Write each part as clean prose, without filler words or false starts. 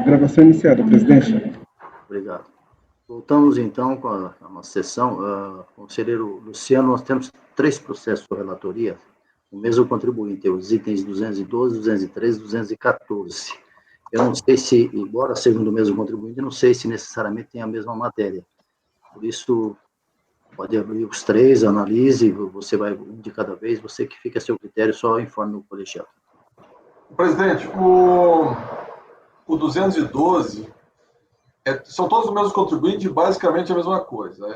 Gravação iniciada, presidente. Obrigado. Voltamos, então, com a nossa sessão. Conselheiro Luciano, nós temos 3 processos de relatoria, o mesmo contribuinte, os itens 212, 213 e 214. Eu não sei se, embora sejam do mesmo contribuinte, não sei se necessariamente tem a mesma matéria. Por isso, pode abrir os 3, analise, você vai um de cada vez, você que fica a seu critério, só informe o colegiado. Presidente, o 212, são todos os mesmos contribuintes, basicamente a mesma coisa.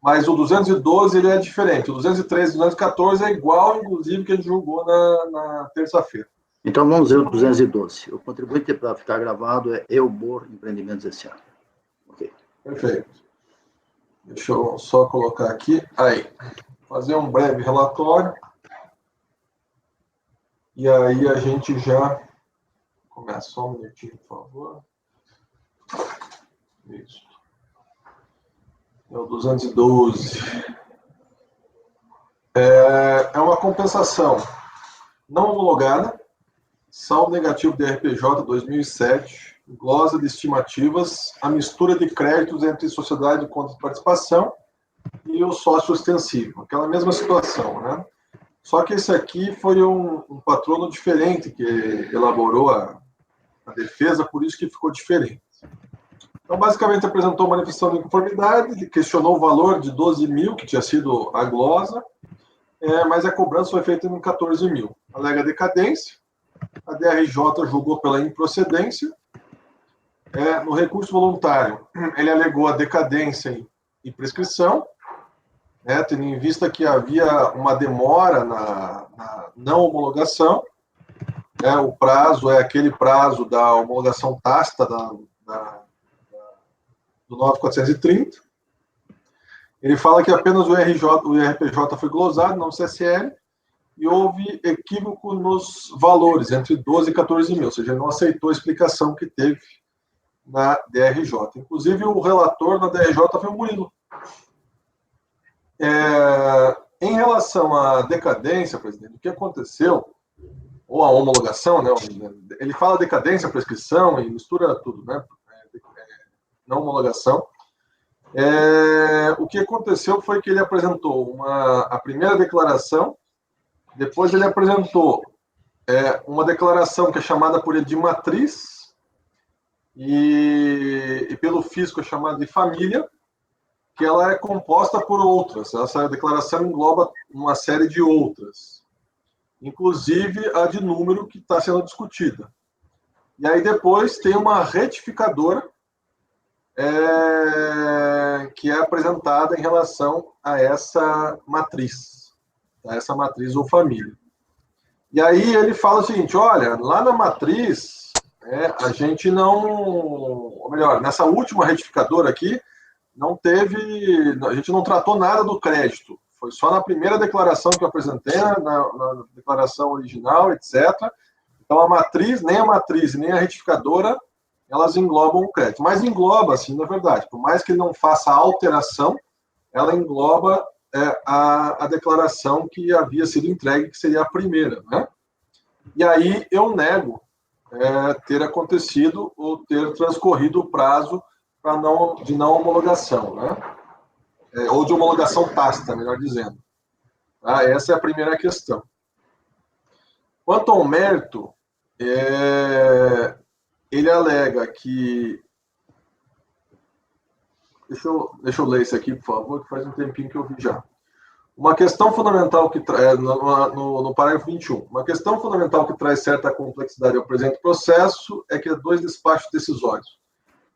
Mas o 212 ele é diferente. O 213 e 214 é igual, inclusive, que a gente julgou na terça-feira. Então, vamos ver o 212. O contribuinte para ficar gravado é Eubor Empreendimentos S.A. Ok. Perfeito. Deixa eu só colocar aqui. Aí. Fazer um breve relatório. E aí a gente já começa. Só um minutinho, por favor. Isso. É o 212. É uma compensação não homologada, saldo negativo de RPJ 2007, glosa de estimativas, a mistura de créditos entre sociedade de conta de participação e o sócio ostensivo. Aquela mesma situação, né? Só que esse aqui foi um patrono diferente que elaborou a defesa, por isso que ficou diferente. Então, basicamente, apresentou manifestação de inconformidade, questionou o valor de 12 mil, que tinha sido a glosa, mas a cobrança foi feita em 14 mil. Alega decadência, a DRJ julgou pela improcedência. No recurso voluntário, ele alegou a decadência e prescrição, tendo em vista que havia uma demora na não homologação. O prazo é aquele prazo da homologação tácita do 9430. Ele fala que apenas o RPJ foi glosado, não o CSL, e houve equívoco nos valores, entre 12 e 14 mil, ou seja, ele não aceitou a explicação que teve na DRJ. Inclusive, o relator na DRJ foi o Murilo. Em relação à decadência, presidente, o que aconteceu, ou a homologação, né, ele fala decadência, prescrição e mistura tudo, né, na homologação. O que aconteceu foi que ele apresentou a primeira declaração, depois ele apresentou uma declaração que é chamada por ele de matriz, e pelo fisco é chamada de família, que ela é composta por outras. Essa declaração engloba uma série de outras, inclusive a de número que está sendo discutida. E aí depois tem uma retificadora, que é apresentada em relação a essa matriz ou família. E aí ele fala o seguinte: olha, lá na matriz, a gente não, ou melhor, nessa última retificadora aqui, a gente não tratou nada do crédito, foi só na primeira declaração que eu apresentei, na declaração original, etc. Então nem a matriz nem a retificadora, elas englobam o crédito. Mas engloba, assim, na verdade. Por mais que ele não faça alteração, ela engloba a declaração que havia sido entregue, que seria a primeira, né? E aí eu nego ter acontecido ou ter transcorrido o prazo de não homologação, né? Ou de homologação tácita, melhor dizendo. Essa é a primeira questão. Quanto ao mérito, ele alega que... Deixa eu ler isso aqui, por favor, que faz um tempinho que eu vi já. Uma questão fundamental que no parágrafo 21, uma questão fundamental que traz certa complexidade ao presente processo é que há 2 despachos decisórios.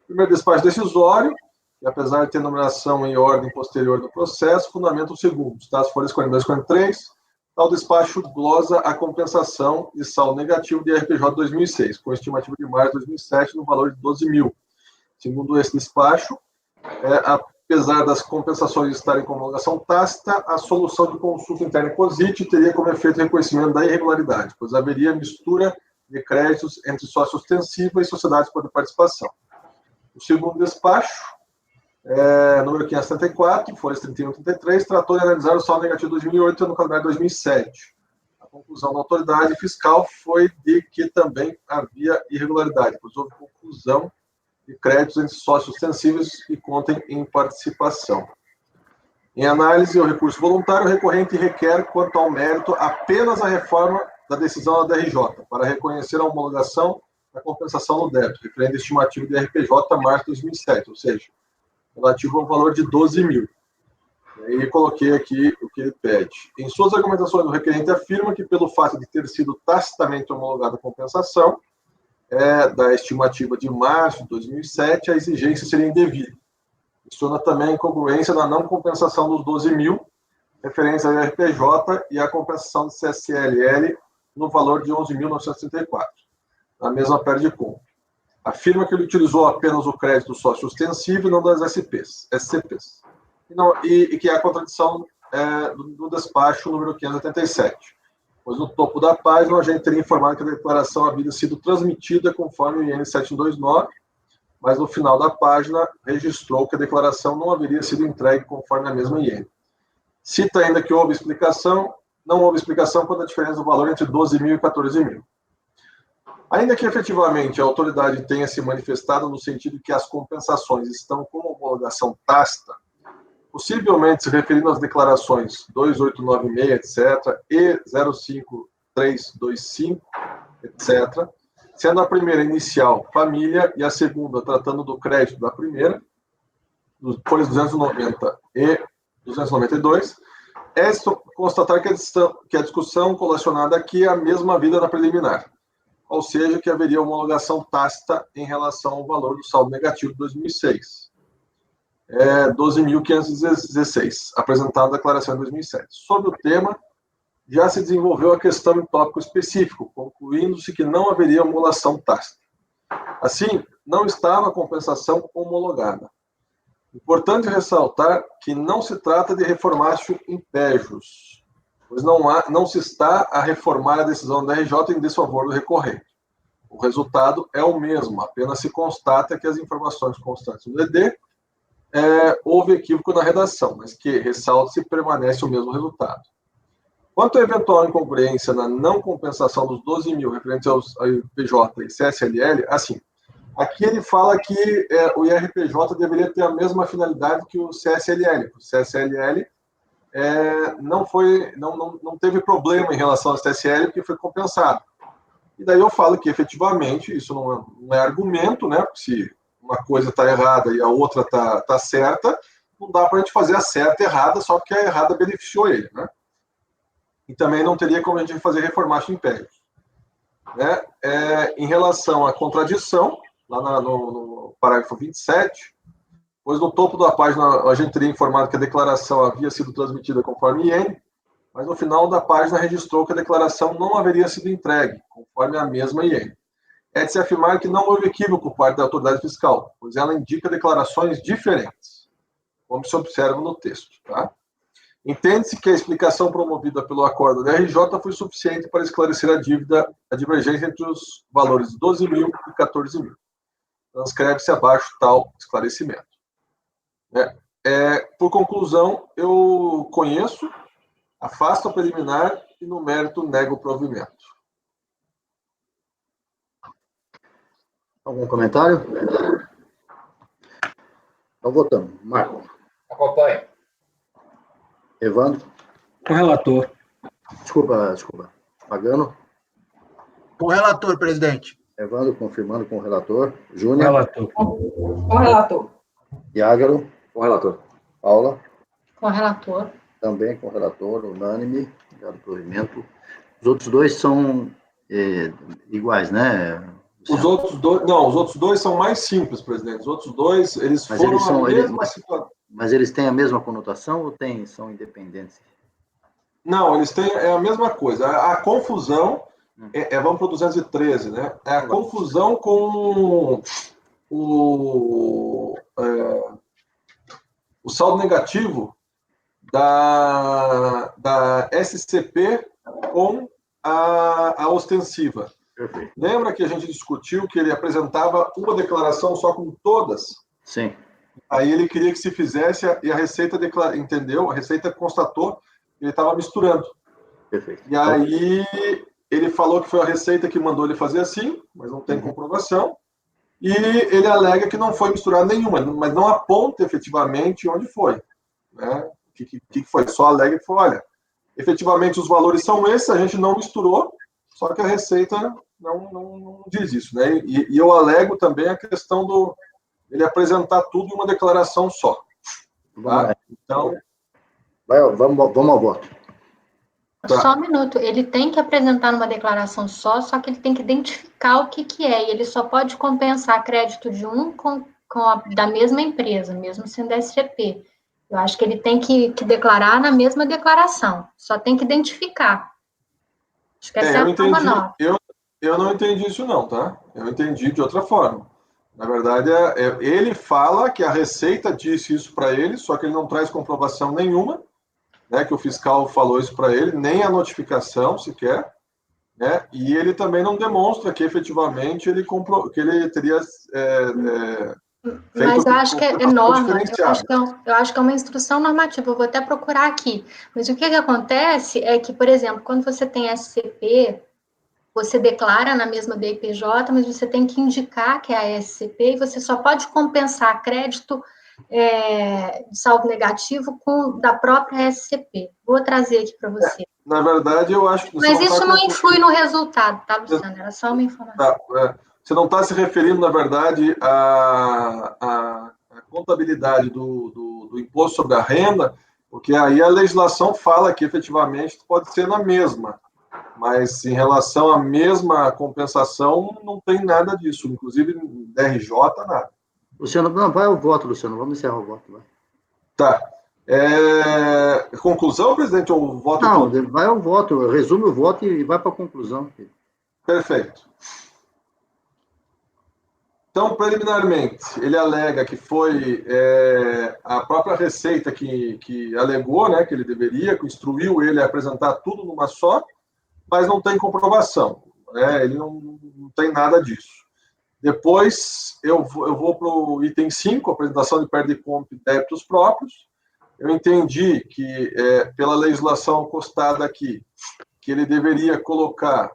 O primeiro despacho decisório, que apesar de ter numeração em ordem posterior do processo, fundamenta o segundo. Está as folhas 42 e 43, tal despacho glosa a compensação de saldo negativo de RPJ 2006, com estimativa de março de 2007 no valor de 12 mil. Segundo esse despacho, apesar das compensações estarem com homologação tácita, a solução de consulta interna COSIT teria como efeito o reconhecimento da irregularidade, pois haveria mistura de créditos entre sócio ostensivo e sociedades por participação. O segundo despacho, número 574, folhas 31 e 33, tratou de analisar o saldo negativo de 2008 no calendário de 2007. A conclusão da autoridade fiscal foi de que também havia irregularidade, pois houve confusão de créditos entre sócios sensíveis e contem em participação. Em análise, o recurso voluntário, o recorrente requer, quanto ao mérito, apenas a reforma da decisão da DRJ, para reconhecer a homologação da compensação no débito, referente à estimativa de RPJ março de 2007, ou seja, relativo ao valor de 12 mil. E aí coloquei aqui o que ele pede. Em suas argumentações, o requerente afirma que, pelo fato de ter sido tacitamente homologada a compensação da estimativa de março de 2007, a exigência seria indevida. Questiona também a incongruência na não compensação dos 12 mil, referentes ao RPJ e a compensação do CSLL no valor de 11.934. Na mesma perde conta. Afirma que ele utilizou apenas o crédito sócio ostensivo e não das SCPs. E que é a contradição do despacho número 587. Pois no topo da página, a gente teria informado que a declaração havia sido transmitida conforme o IN 729, mas no final da página registrou que a declaração não haveria sido entregue conforme a mesma IN. Cita ainda que houve explicação, não houve explicação quanto à diferença do valor entre 12 mil e 14 mil. Ainda que efetivamente a autoridade tenha se manifestado no sentido que as compensações estão com homologação tácita, possivelmente se referindo às declarações 2896, etc., e 05325, etc., sendo a primeira inicial família e a segunda tratando do crédito da primeira, dos folhas 290 e 292, é constatar que a discussão colacionada aqui é a mesma vida na preliminar, ou seja, que haveria homologação tácita em relação ao valor do saldo negativo de 2006. 12.516, apresentado na declaração de 2007. Sobre o tema, já se desenvolveu a questão em tópico específico, concluindo-se que não haveria homologação tácita. Assim, não estava a compensação homologada. Importante ressaltar que não se trata de reformácio impégios, pois não se está a reformar a decisão da RJ em desfavor do recorrente. O resultado é o mesmo, apenas se constata que as informações constantes do ED houve equívoco na redação, mas que, ressalta-se, permanece o mesmo resultado. Quanto à eventual incongruência na não compensação dos 12 mil referentes ao IRPJ e CSLL, assim, aqui ele fala que o IRPJ deveria ter a mesma finalidade que o CSLL. O CSLL não teve problema em relação ao CSL, porque foi compensado. E daí eu falo que, efetivamente, isso não é argumento, né? Porque se uma coisa está errada e a outra está certa, não dá para a gente fazer a certa errada só porque a errada beneficiou ele, né? E também não teria como a gente fazer reformácio império. Né? Em relação à contradição, lá no parágrafo 27, pois no topo da página a gente teria informado que a declaração havia sido transmitida conforme IN, mas no final da página registrou que a declaração não haveria sido entregue, conforme a mesma IN. É de se afirmar que não houve equívoco por parte da autoridade fiscal, pois ela indica declarações diferentes, como se observa no texto. Tá? Entende-se que a explicação promovida pelo acordo da RJ foi suficiente para esclarecer a divergência entre os valores de 12 mil e 14 mil. Transcreve-se abaixo tal esclarecimento. Por conclusão, eu conheço, afasto a preliminar e, no mérito, nego o provimento. Algum comentário? Então, votamos. Marco. Acompanho. Evandro. Com o relator. Desculpa. Pagano. Com o relator, presidente. Evandro, confirmando com o relator. Com Júnior. o relator. Com o relator. Iágaro. Com o relator. Paula. Com o relator. Também com o relator, unânime. Obrigado pelo provimento. Os outros dois são iguais, né? Os outros dois são mais simples, presidente. Os outros dois, eles Mas foram eles são, a mesma situação. Mas eles têm a mesma conotação ou são independentes? Não, eles têm a mesma coisa. A confusão, vamos para o 213, né? É a confusão com o saldo negativo da SCP com a ostensiva. Perfeito. Lembra que a gente discutiu que ele apresentava uma declaração só com todas? Sim. Aí ele queria que se fizesse e a Receita entendeu, a Receita constatou que ele estava misturando. Perfeito. E aí ele falou que foi a Receita que mandou ele fazer assim, mas não tem comprovação. E ele alega que não foi misturado nenhuma, mas não aponta efetivamente onde foi. Né? O que foi? Só alega que foi, olha, efetivamente os valores são esses, a gente não misturou, só que a Receita não diz isso. Né? E eu alego também a questão do ele apresentar tudo em uma declaração só. Tá? Então, vamos ao voto. Tá. Só um minuto, ele tem que apresentar numa declaração só que ele tem que identificar o que é, e ele só pode compensar crédito de um da mesma empresa, mesmo sendo SCP. Eu acho que ele tem que declarar na mesma declaração, só tem que identificar. Acho que essa é a forma nova. Eu não entendi isso não, tá? Eu entendi de outra forma. Na verdade, ele fala que a Receita disse isso para ele, só que ele não traz comprovação nenhuma, né, que o fiscal falou isso para ele, nem a notificação sequer, né, e ele também não demonstra que efetivamente que ele teria feito. Mas eu acho que é norma, diferenciada. eu acho que é uma instrução normativa, eu vou até procurar aqui. Mas o que acontece é que, por exemplo, quando você tem SCP, você declara na mesma DIPJ, mas você tem que indicar que é a SCP e você só pode compensar crédito de saldo negativo da própria SCP. Vou trazer aqui para você. Na verdade, eu acho que... Mas isso não influi no resultado, tá, Luciana? Era só uma informação. Você não está se referindo, na verdade, à contabilidade do imposto sobre a renda, porque aí a legislação fala que efetivamente pode ser na mesma. Mas em relação à mesma compensação, não tem nada disso. Inclusive, DRJ, nada. Luciano, não, vai ao voto, Luciano. Vamos encerrar o voto. Vai. Tá. Conclusão, presidente, ou voto? Não, vai ao voto. Resume o voto e vai para a conclusão. Perfeito. Então, preliminarmente, ele alega que foi a própria Receita que alegou, né, que ele deveria, que instruiu ele a apresentar tudo numa só, mas não tem comprovação. Né? Ele não tem nada disso. Depois, eu vou para o item 5, apresentação de perda de compra e débitos próprios. Eu entendi que, pela legislação acostada aqui, que ele deveria colocar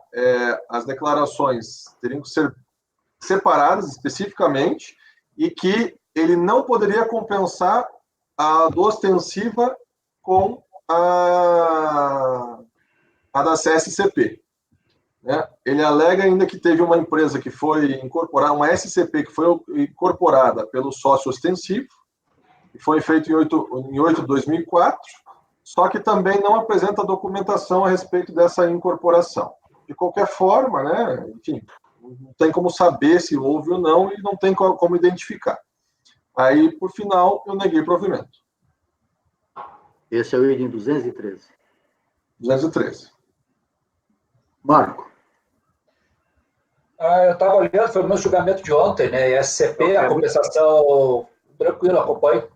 as declarações, teriam que ser separadas especificamente, e que ele não poderia compensar a do ostensiva com a da CSCP. Né? Ele alega ainda que teve uma empresa que foi incorporada, uma SCP que foi incorporada pelo sócio ostensivo, que foi feito em 8 de 2004, só que também não apresenta documentação a respeito dessa incorporação. De qualquer forma, né, enfim, não tem como saber se houve ou não e não tem como identificar. Aí, por final, eu neguei provimento. Esse é o item 213. 213. Marco. Eu estava olhando, foi o meu julgamento de ontem, né? SCP, a compensação, tranquilo, acompanho.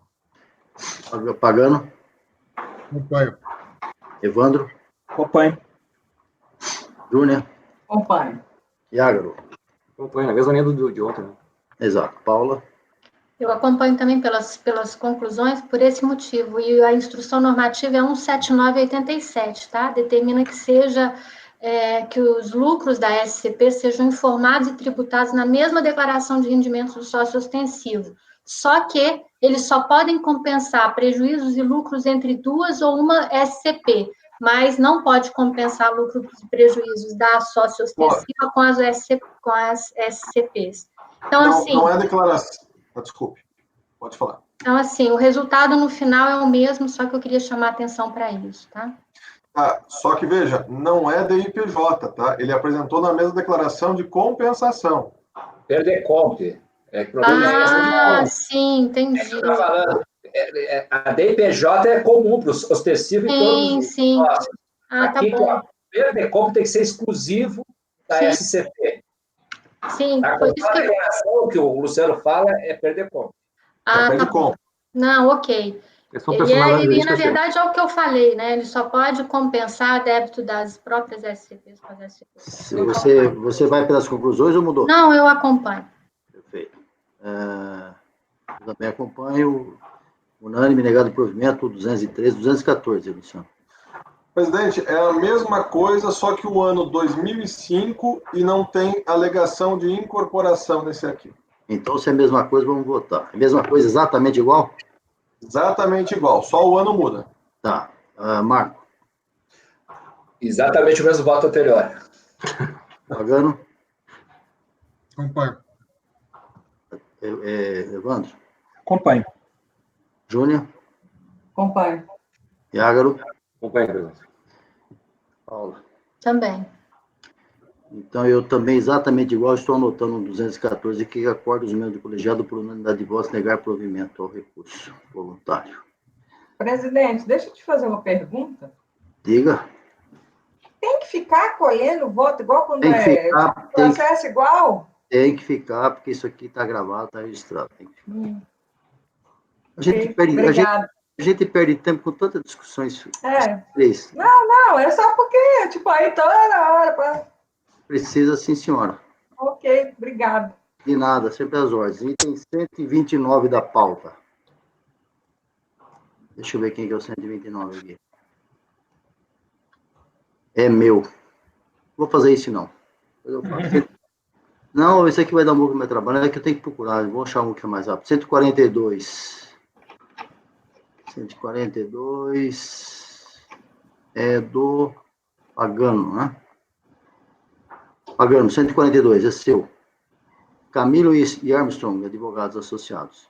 Pagano. Acompanho. Evandro. Acompanho. Júnior. Acompanho. Iágaro. Acompanho, na mesma linha de ontem. Né? Exato. Paula. Eu acompanho também pelas conclusões por esse motivo. E a instrução normativa é 17987, tá? Determina que que os lucros da SCP sejam informados e tributados na mesma declaração de rendimentos do sócio ostensivo. Só que eles só podem compensar prejuízos e lucros entre duas ou uma SCP, mas não pode compensar lucros e prejuízos da sócio ostensiva com as SCPs. Então, assim... Não é declaração. Desculpe, pode falar. Então, assim, o resultado no final é o mesmo, só que eu queria chamar a atenção para isso, tá? Só que, veja, não é DIPJ, tá? Ele apresentou na mesma declaração de compensação. Perder-compte. Sim, entendi. Tá falando, a DIPJ é comum para os ostensivo e todos. Sim. Aqui, Tá bom. Perder-compte tem que ser exclusivo da SCP. Sim, foi isso que... A declaração que o Luciano fala é perder-compte. Tá bom. Não, ok. Ele, na verdade, é o que eu falei, né? Ele só pode compensar débito das próprias SCPs com as SCPs. Você vai pelas conclusões ou mudou? Não, eu acompanho. Perfeito. Eu também acompanho. Unânime, negado provimento, 213, 214, Luciano. Presidente, é a mesma coisa, só que o ano 2005 e não tem alegação de incorporação nesse aqui. Então, se é a mesma coisa, vamos votar. É a mesma coisa, exatamente igual? Exatamente igual, só o ano muda. Tá. Marco, Exatamente o mesmo voto anterior. Pagano, Acompanho. Evandro, Acompanho. Júnior, Acompanho. Iágaro, Acompanho, presidente. Paula. Também. Então, eu também, exatamente igual, estou anotando no 214 que acorda os membros do colegiado por unanimidade de votos negar provimento ao recurso voluntário. Presidente, deixa eu te fazer uma pergunta. Diga. Tem que ficar colhendo o voto igual quando Tem que ficar, processo igual? tem que ficar, porque isso aqui está gravado, está registrado. Tem que ficar. A gente Ok, perde, obrigada. a gente perde tempo com tantas discussões. Não, é só porque, tipo, aí toda hora. Precisa, sim, senhora. Ok, obrigada. De nada, sempre às ordens. Item 129 da pauta. Deixa eu ver quem que é o 129 aqui. É meu. Vou fazer isso, não. Eu faço. Não, esse aqui vai dar um pouco do meu trabalho. É que eu tenho que procurar. Vou achar um que é mais rápido. 142. 142 é do Pagano, né? Pagano, 142, é seu. Camilo e Armstrong, advogados associados.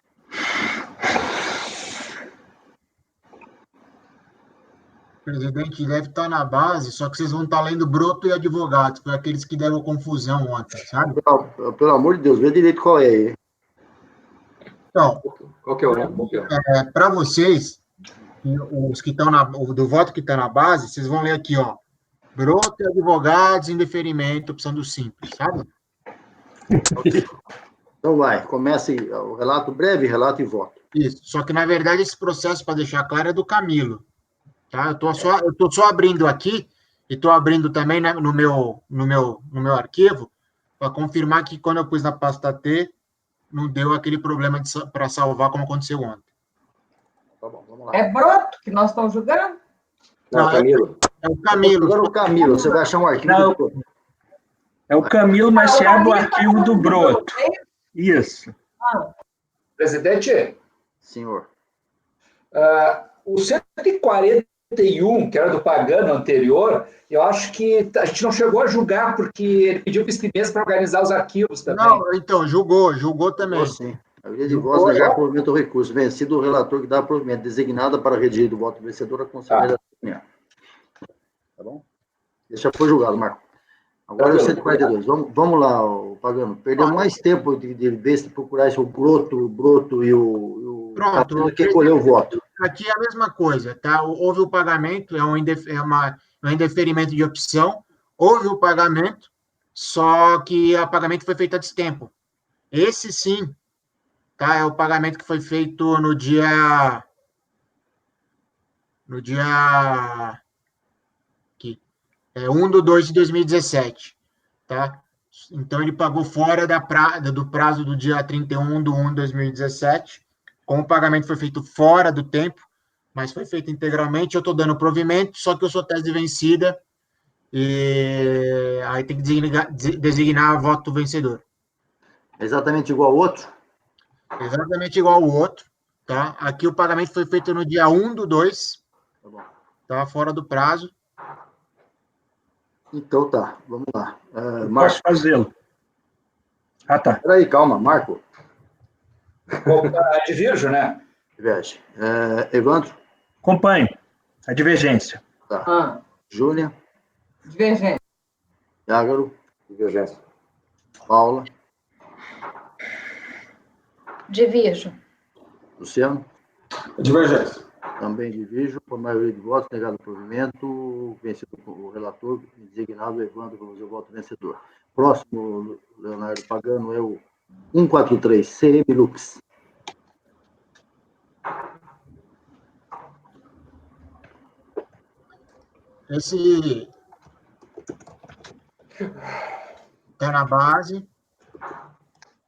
O presidente deve estar na base, só que vocês vão estar lendo Broto e advogados, foi aqueles que deram confusão ontem, sabe? Pelo amor de Deus, vê direito qual é aí. Então, Qual que é o nome? para vocês, os que estão do voto que está na base, vocês vão ler aqui, ó. Broto e advogados em deferimento, opção do simples, sabe? Então vai, comece o relato breve, relato e voto. Isso. Só que, na verdade, esse processo, para deixar claro, é do Camilo. Tá? Eu tô só abrindo aqui, e estou abrindo também, né, no meu arquivo, para confirmar que quando eu pus na pasta T, não deu aquele problema para salvar como aconteceu ontem. Tá bom, vamos lá. É Broto que nós estamos julgando? Não, Camilo. É o Camilo. Agora o Camilo, você vai achar um arquivo. Não, é o Camilo, mas você abre o arquivo do Broto. Isso. Presidente, Senhor. o 141, que era do Pagano anterior, eu acho que a gente não chegou a julgar, porque ele pediu para esse mês para organizar os arquivos também. Não, então, julgou também. Sim. A maioria de votos negar provimento ao recurso. Vencido o relator que dá provimento, designada para redigir do voto vencedor a conselheira. Tá bom? Esse já foi julgado, Marco. Agora é o 142. Vamos lá, Pagano. Perdeu mais tempo de procurar esse, o Broto e o Pronto. do que colher o voto. Aqui é a mesma coisa, tá? Houve o pagamento, é um indeferimento de opção, houve o pagamento, só que o pagamento foi feito a destempo. Esse sim, tá? É o pagamento que foi feito no dia aqui, 1/2/2017, tá? Então, ele pagou fora do prazo do dia 31/1/2017, como o pagamento foi feito fora do tempo, mas foi feito integralmente, eu estou dando provimento, só que eu sou tese vencida, e aí tem que designar voto vencedor. Exatamente igual ao outro? Exatamente igual ao outro, tá? Aqui o pagamento foi feito no dia 1/2, Tá bom. tá? Fora do prazo. Então tá, vamos lá. Posso fazê-lo? Ah, tá. Peraí, calma, Marco. Divirjo, né? Diverge. Evandro? Acompanho. A divergência. Tá. Júlia? Divergente. Iágaro? Divergência. Paula? Divirjo. Luciano? Divergência. Também divirjo, por maioria de votos, negado o provimento, vencido o relator, designado Evandro como seu voto vencedor. Próximo, Leonardo Pagano, é o 143, CM Lux. Esse está na base.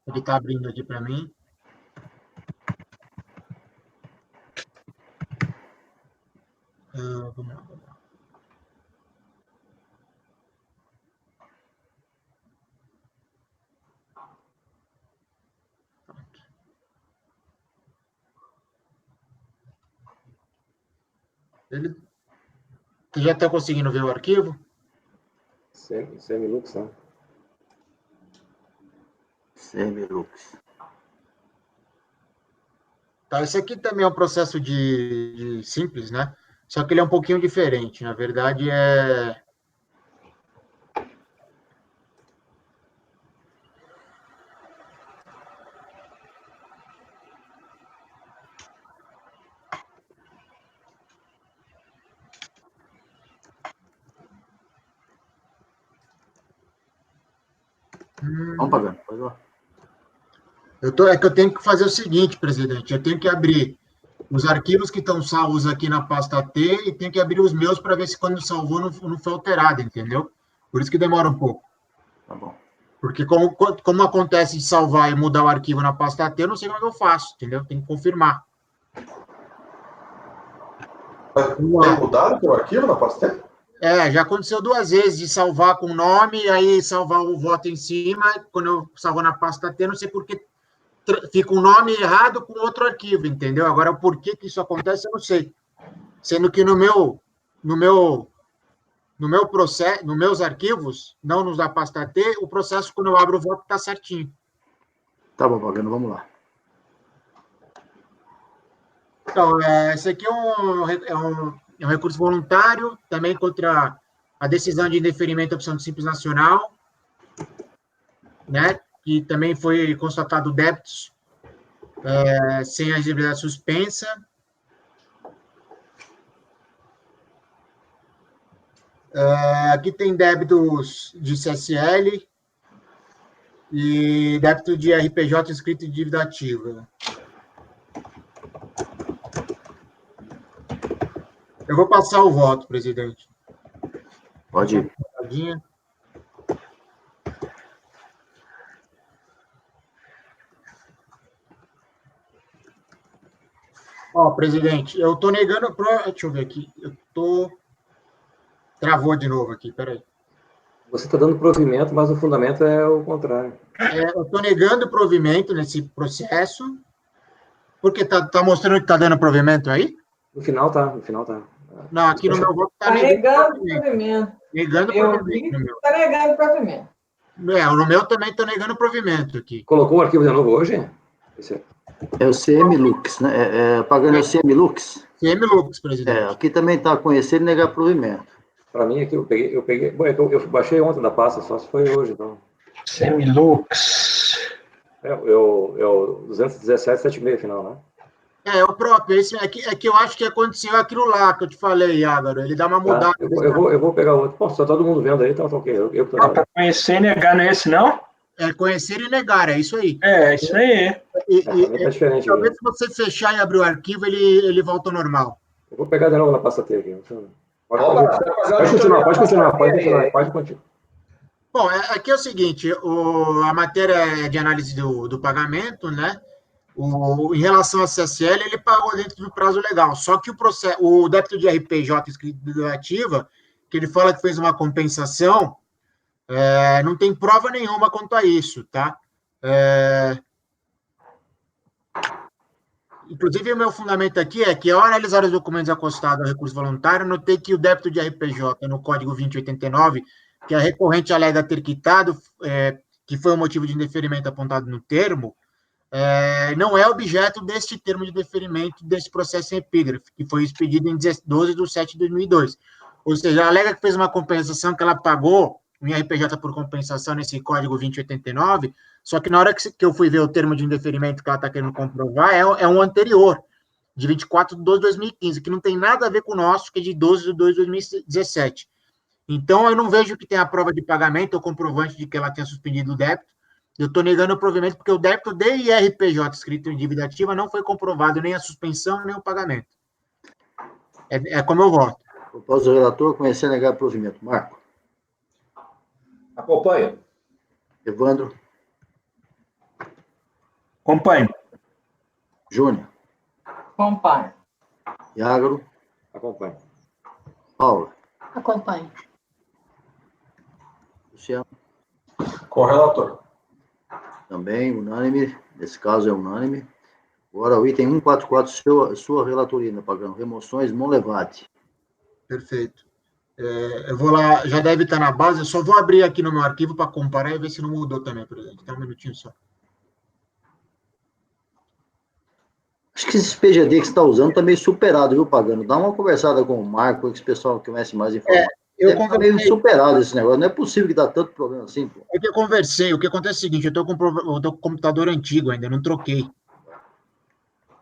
Ele está abrindo aqui para mim. Vamos lá. Ele... Você já está conseguindo ver o arquivo? Semilux, né? Semilux. Tá, esse aqui também é um processo de simples, né? Só que ele é um pouquinho diferente. Na verdade, é... Vamos pagando, pode lá. É que eu tenho que fazer o seguinte, presidente. Eu tenho que abrir os arquivos que estão salvos aqui na pasta T e tenho que abrir os meus para ver se quando salvou não foi alterado, entendeu? Por isso que demora um pouco. Tá bom. Porque como acontece de salvar e mudar o arquivo na pasta T, eu não sei como é que eu faço, entendeu? Tem que confirmar. Tem mudado o arquivo na pasta? Já aconteceu 2 vezes de salvar com nome e aí salvar o voto em cima. Quando eu salvo na pasta T, não sei por que fica um nome errado com outro arquivo, entendeu? Agora, por que isso acontece, eu não sei. Sendo que no meu processo, nos meus arquivos, não nos da pasta T, o processo, quando eu abro o voto, está certinho. Tá bom, pagando, vamos lá. Então, esse aqui é um recurso voluntário, também contra a decisão de indeferimento da opção de Simples Nacional, né? Que também foi constatado débitos sem a exigibilidade suspensa. Aqui tem débitos de CSL e débito de RPJ inscrito em dívida ativa. Eu vou passar o voto, presidente. Pode ir. Ó, presidente, eu estou negando... Deixa eu ver aqui. Travou de novo aqui, peraí. Você está dando provimento, mas o fundamento é o contrário. Eu estou negando provimento nesse processo, porque tá mostrando que está dando provimento aí? No final tá. Não, aqui no meu voto está negando provimento. Negando provimento. Está negando provimento. No meu também estou negando provimento aqui. Colocou o arquivo de novo hoje? É o CMLux, né? Pagando o CMLux? CMLux, presidente. Aqui também está conhecer e negar provimento. Para mim aqui eu peguei. Bom, eu baixei ontem da pasta, só se foi hoje, então. Semilux. É o 217,76 final, né? É o próprio. Esse é que eu acho que aconteceu aquilo lá que eu te falei, Álvaro. Ele dá uma mudada. Eu vou pegar outro. Pô, só todo mundo vendo aí, então tá ok. Para conhecer e negar não é esse, não? É conhecer e negar, é isso aí. É isso aí. Tá diferente. Talvez se você fechar e abrir o arquivo, ele volta ao normal. Eu vou pegar de novo na pasta T aqui. Pode continuar. Bom, aqui é o seguinte, a matéria é de análise do pagamento, né? Em relação à CSL, ele pagou dentro do prazo legal, só que o débito de RPJ inscrito de ativa, que ele fala que fez uma compensação, não tem prova nenhuma quanto a isso, tá? Inclusive, o meu fundamento aqui é que, ao analisar os documentos acostados ao recurso voluntário, notei que o débito de RPJ no Código 2089, que a recorrente alega ter quitado, que foi o motivo de indeferimento apontado no termo, não é objeto deste termo de deferimento desse processo em epígrafe, que foi expedido em 12/7/2002. Ou seja, ela alega que fez uma compensação, que ela pagou um RPJ por compensação nesse Código 2089, só que na hora que eu fui ver o termo de indeferimento que ela está querendo comprovar, é um anterior, de 24/12/2015, que não tem nada a ver com o nosso, que é de 12/2/2017. Então, eu não vejo que tenha a prova de pagamento ou comprovante de que ela tenha suspendido o débito. Eu estou negando o provimento porque o débito de IRPJ escrito em dívida ativa não foi comprovado nem a suspensão, nem o pagamento. É como eu voto. Propósito do relator, conhecer e negar provimento. Marco. Acompanho. Evandro. Acompanho. Júnior. Acompanho. Iagro. Acompanho. Paula. Acompanho. Luciano. Correlator. Também unânime. Nesse caso é unânime. Agora o item 144, sua relatoria, né, pagando remoções Monlevade. Perfeito. Eu vou lá, já deve estar na base, eu só vou abrir aqui no meu arquivo para comparar e ver se não mudou também, presidente. Tá um minutinho só. Acho que esse PGD que você está usando está meio superado, viu, Pagano? Dá uma conversada com o Marco, esse pessoal que conhece mais informação. Está meio superado esse negócio. Não é possível que dá tanto problema assim, pô. É que eu conversei, o que acontece é o seguinte, eu tô com o computador antigo ainda, não troquei.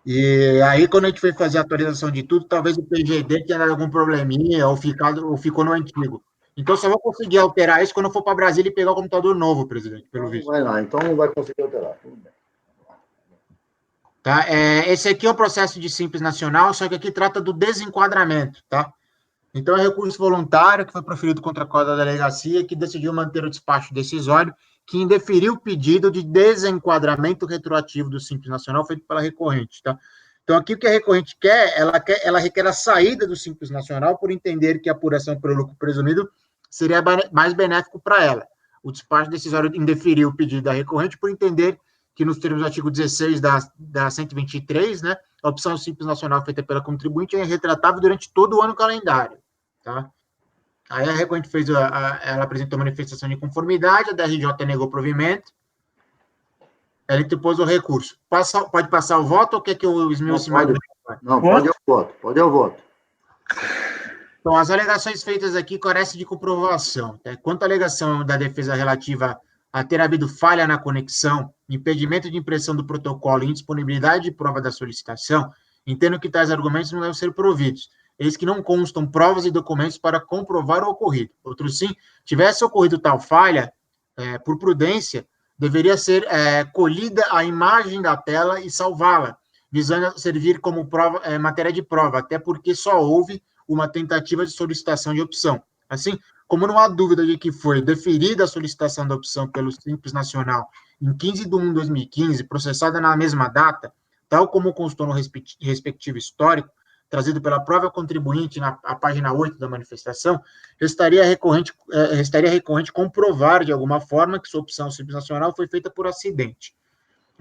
E aí, quando a gente foi fazer a atualização de tudo, talvez o PGD tenha dado algum probleminha ou ficou no antigo. Então, só vou conseguir alterar isso quando eu for para Brasília e pegar o computador novo, presidente, pelo visto. Vai lá, então não vai conseguir alterar. Tudo bem. Tá? Esse aqui é o processo de Simples Nacional, só que aqui trata do desenquadramento, tá? Então, é recurso voluntário que foi proferido contra a causa da delegacia, que decidiu manter o despacho decisório, que indeferiu o pedido de desenquadramento retroativo do Simples Nacional feito pela recorrente, tá? Então, aqui o que a recorrente quer, ela requer a saída do Simples Nacional por entender que a apuração pelo lucro presumido seria mais benéfico para ela. O despacho decisório indeferiu o pedido da recorrente por entender que nos termos do artigo 16 da 123, né, a opção Simples Nacional feita pela contribuinte é retratável durante todo o ano calendário. Tá? Aí a recorrente ela apresentou manifestação de conformidade, a DRJ negou provimento, ela interpôs o recurso. Pode passar o voto ou quer que eu esmiuce mais? Não, pode ao voto. Então, as alegações feitas aqui carecem de comprovação. Tá? Quanto à alegação da defesa relativa a ter havido falha na conexão, impedimento de impressão do protocolo e indisponibilidade de prova da solicitação, entendo que tais argumentos não devem ser providos, eis que não constam provas e documentos para comprovar o ocorrido. Outro sim, tivesse ocorrido tal falha, por prudência, deveria ser colhida a imagem da tela e salvá-la, visando servir como prova, matéria de prova, até porque só houve uma tentativa de solicitação de opção. Assim, como não há dúvida de que foi deferida a solicitação da opção pelo Simples Nacional em 15 de 1 de 2015, processada na mesma data, tal como constou no respectivo histórico, trazido pela própria contribuinte na página 8 da manifestação, restaria recorrente comprovar, de alguma forma, que sua opção Simples Nacional foi feita por acidente.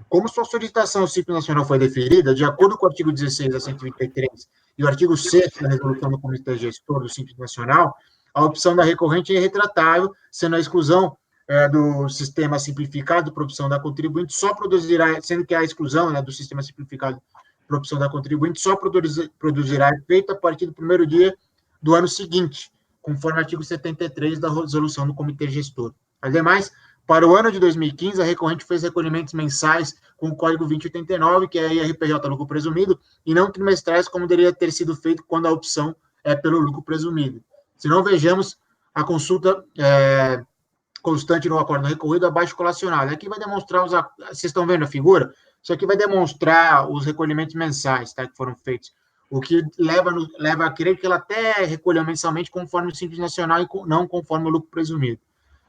Como sua solicitação Simples Nacional foi deferida, de acordo com o artigo 16 da 133 e o artigo 6º da resolução do Comitê Gestor do Simples Nacional, a opção da recorrente é retratável, sendo a exclusão do sistema simplificado por opção da contribuinte só produzirá, sendo que a exclusão do sistema simplificado por opção da contribuinte só produzirá efeito a partir do primeiro dia do ano seguinte, conforme o artigo 73 da resolução do Comitê Gestor. Ademais, para o ano de 2015, a recorrente fez recolhimentos mensais com o Código 2089, que é a IRPJ lucro presumido, e não trimestrais, como deveria ter sido feito quando a opção é pelo lucro presumido. Se não, vejamos a consulta constante no acordo recorrido abaixo colacionado. Aqui vai demonstrar, vocês estão vendo a figura? Isso aqui vai demonstrar os recolhimentos mensais, tá, que foram feitos. O que leva a crer que ela até recolheu mensalmente conforme o Simples Nacional e não conforme o lucro presumido.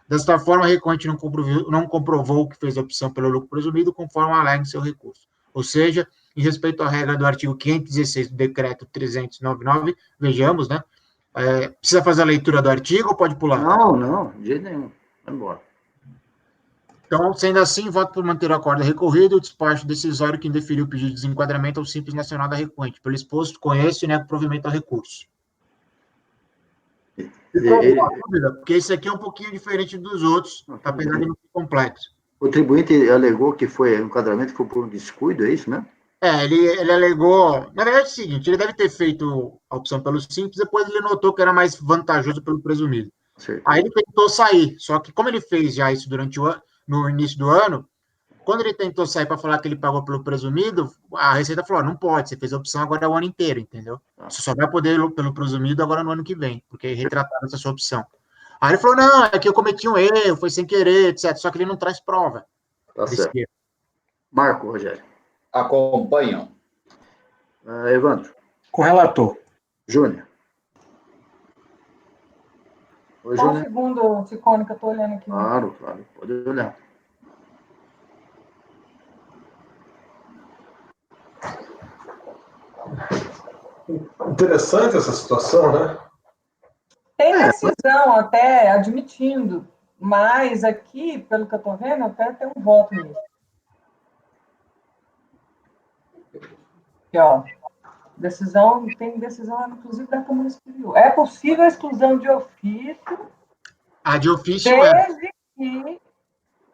Desta forma, a recorrente não comprovou que fez a opção pelo lucro presumido conforme alega em seu recurso. Ou seja, em respeito à regra do artigo 516 do decreto 399, vejamos, né? Precisa fazer a leitura do artigo ou pode pular? Não, de jeito nenhum. Vai embora. Então, sendo assim, voto por manter o acordo recorrido, o despacho decisório que indeferiu o pedido de desenquadramento ao Simples Nacional da recorrente. Pelo exposto, conheço e nego provimento ao recurso. Porque esse aqui é um pouquinho diferente dos outros, apesar de não ser complexo. O contribuinte alegou que foi um enquadramento que foi por um descuido, é isso mesmo? Ele alegou... Na verdade é o seguinte, ele deve ter feito a opção pelo Simples, depois ele notou que era mais vantajoso pelo presumido. Certo. Aí ele tentou sair, só que como ele fez já isso durante no início do ano, quando ele tentou sair para falar que ele pagou pelo presumido, a Receita falou, não pode, você fez a opção agora é o ano inteiro, entendeu? Você só vai poder pelo presumido agora no ano que vem, porque retrataram essa sua opção. Aí ele falou, não, é que eu cometi um erro, foi sem querer, etc. Só que ele não traz prova. Tá certo. Erro. Marco, Rogério. Acompanham. Evandro. Com o relator. Júnior. Oi, Júnior. Só um segundo, Ticone, que eu estou olhando aqui. Claro, pode olhar. Interessante essa situação, né? Tem decisão até admitindo, mas aqui, pelo que eu estou vendo, até tem um voto nisso. Aqui, ó. Tem decisão, inclusive, da Câmara Superior. É possível a exclusão de ofício, A de ofício é. desde que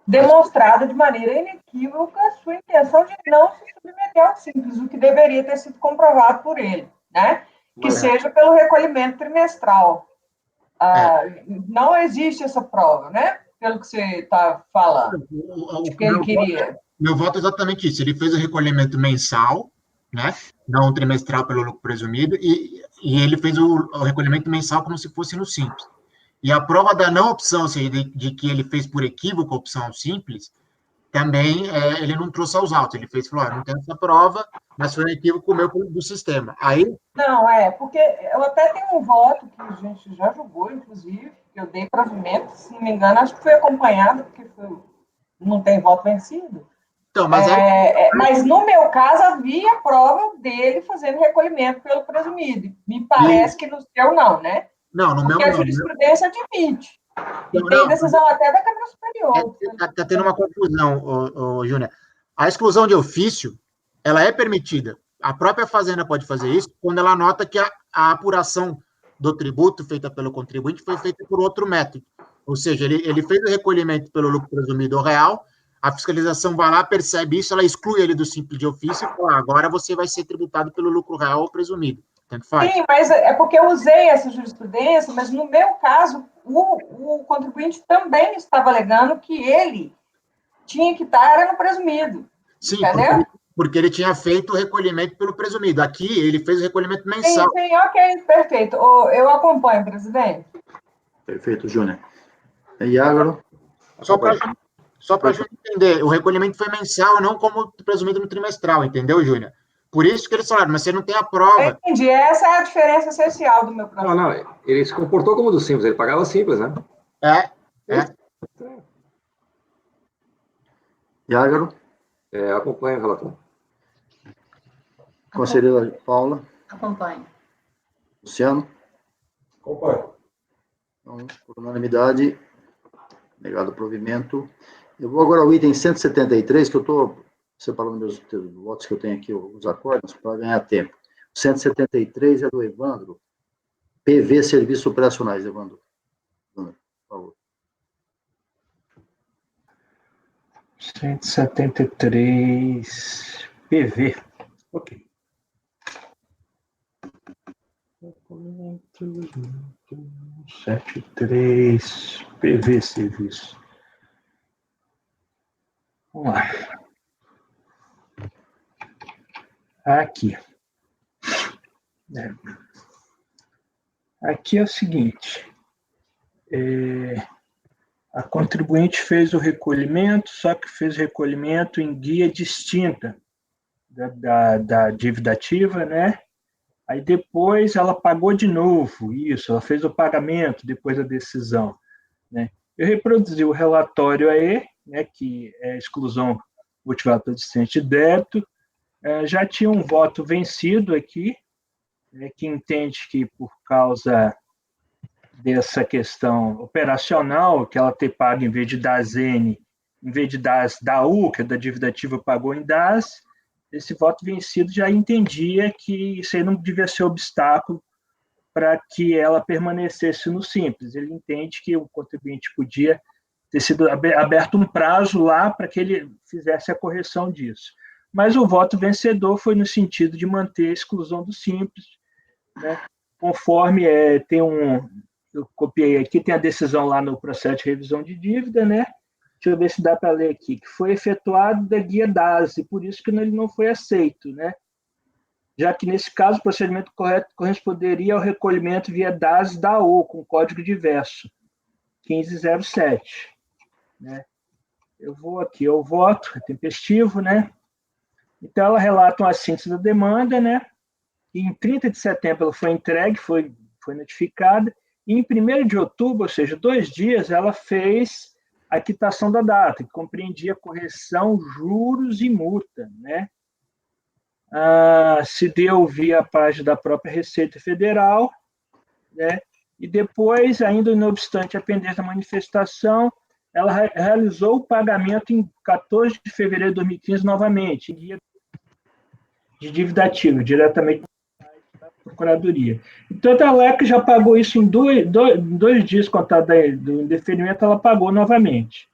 demonstrada de maneira inequívoca a sua intenção de não se submeter ao simples, o que deveria ter sido comprovado por ele, né? Que seja pelo recolhimento trimestral. Não existe essa prova, né? Pelo que você está falando, que ele queria. Meu voto é exatamente isso. Ele fez o recolhimento mensal, né? Não trimestral pelo lucro presumido, e ele fez o recolhimento mensal como se fosse no simples. E a prova da não opção, ou seja, de que ele fez por equívoco a opção simples, também ele não trouxe aos autos. Ele falou, não tem essa prova, mas foi um equívoco meu do sistema. Aí... Não, porque eu até tenho um voto que a gente já julgou, inclusive, que eu dei provimento, se não me engano, acho que foi acompanhado, porque não tem voto vencido. Então, mas, mas no meu caso havia prova dele fazendo recolhimento pelo presumido. Me parece que no seu não, né? Não, no meu não. Porque a jurisprudência admite. E tem decisão até da Câmara Superior. Está tendo uma confusão, Júnior. A exclusão de ofício, ela é permitida. A própria Fazenda pode fazer isso quando ela nota que a apuração do tributo feita pelo contribuinte foi feita por outro método. Ou seja, ele fez o recolhimento pelo lucro presumido ou real, a fiscalização vai lá, percebe isso, ela exclui ele do simples de ofício e fala, agora você vai ser tributado pelo lucro real ou presumido. Tanto faz. Sim, mas é porque eu usei essa jurisprudência, mas no meu caso, o contribuinte também estava alegando que ele tinha que estar no presumido. Sim, entendeu? Porque ele tinha feito o recolhimento pelo presumido. Aqui, ele fez o recolhimento mensal. Sim, ok, perfeito. Eu acompanho, presidente. Perfeito, Júnior. E Ágaro? Só para a gente entender, o recolhimento foi mensal, não como presumido no trimestral, entendeu, Júnior? Por isso que eles falaram, mas você não tem a prova. Eu entendi, essa é a diferença essencial do meu processo. Não, ele se comportou como do simples, ele pagava simples, né? E Ágaro? Acompanha o relator. Conselheira Paula? Acompanho. Luciano? Acompanho. Então, por unanimidade, negado o provimento. Eu vou agora ao item 173, que eu estou separando meus votos que eu tenho aqui, os acordos, para ganhar tempo. O 173 é do Evandro. PV Serviços Operacionais, Evandro. Por favor. 173 PV. Ok. 73 PV Serviço. Vamos lá. Aqui. Aqui é o seguinte. A contribuinte fez o recolhimento, só que fez o recolhimento em guia distinta da dívida ativa, né? Aí depois ela pagou de novo, isso, ela fez o pagamento depois da decisão, né? Eu reproduzi o relatório aí, né, que é exclusão motivada pelo dissidente de débito, já tinha um voto vencido aqui, né, que entende que por causa dessa questão operacional, que ela ter pago em vez de DAS N, em vez de DAS da U, que é da dívida ativa, pagou em DAS, esse voto vencido já entendia que isso aí não devia ser obstáculo para que ela permanecesse no simples. Ele entende que o contribuinte podia ter sido aberto um prazo lá para que ele fizesse a correção disso. Mas o voto vencedor foi no sentido de manter a exclusão do simples, né? Conforme eu copiei aqui, tem a decisão lá no processo de revisão de dívida, né? Deixa eu ver se dá para ler aqui, que foi efetuado da guia DAS, e por isso que ele não foi aceito, né? Já que, nesse caso, o procedimento correto corresponderia ao recolhimento via DAS da O, com código diverso, 1507. Né? Eu vou aqui ao voto, é tempestivo, né? Então, ela relata uma síntese da demanda, né? E em 30 de setembro ela foi entregue, foi notificada, e em 1º de outubro, ou seja, 2 dias, ela fez a quitação da data, que compreendia correção, juros e multa, né? Se deu via a página da própria Receita Federal, né? E depois, ainda não obstante a pendência da manifestação, ela realizou o pagamento em 14 de fevereiro de 2015 novamente, em guia de dívida ativa, diretamente Procuradoria. Então, a LEC já pagou isso em dois dias contados do indeferimento, ela pagou novamente.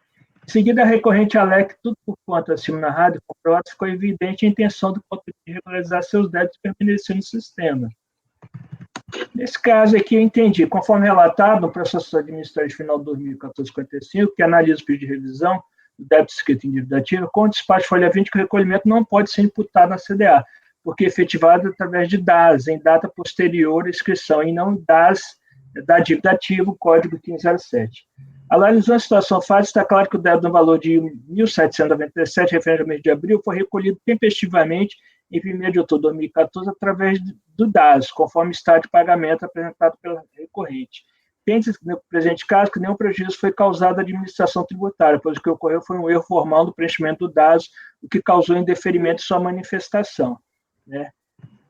Em seguida, a recorrente ALEC, tudo por conta acima na rádio, comprovado, ficou evidente a intenção do contribuinte de regularizar seus débitos e permanecer no sistema. Nesse caso aqui, eu entendi, conforme relatado no processo administrativo final de 2014-55, que analisa o pedido de revisão do débito escrito em dívida ativa, com o despacho folha 20, que o recolhimento não pode ser imputado na CDA, porque é efetivado através de DAS, em data posterior à inscrição, e não DAS da dívida ativa, código 1507. Analisando a situação fácil, está claro que o débito no valor de R$ 1.797, referente ao mês de abril, foi recolhido tempestivamente em 1º de outubro de 2014, através do DAS, conforme estado de pagamento apresentado pela recorrente. Tem-se, no presente caso, que nenhum prejuízo foi causado à administração tributária, pois o que ocorreu foi um erro formal no preenchimento do DAS, o que causou indeferimento de sua manifestação. Né?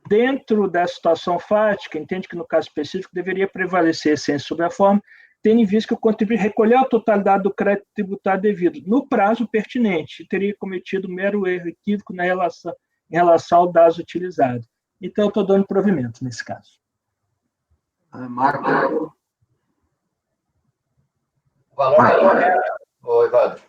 Dentro da situação fática, entende que, no caso específico, deveria prevalecer a essência sobre a forma, tendo em vista que o contribuinte recolheu a totalidade do crédito tributário devido, no prazo pertinente, e teria cometido mero erro equívoco em relação ao DAS utilizado. Então, eu estou dando provimento nesse caso. Marco. O valor está correto, Evandro.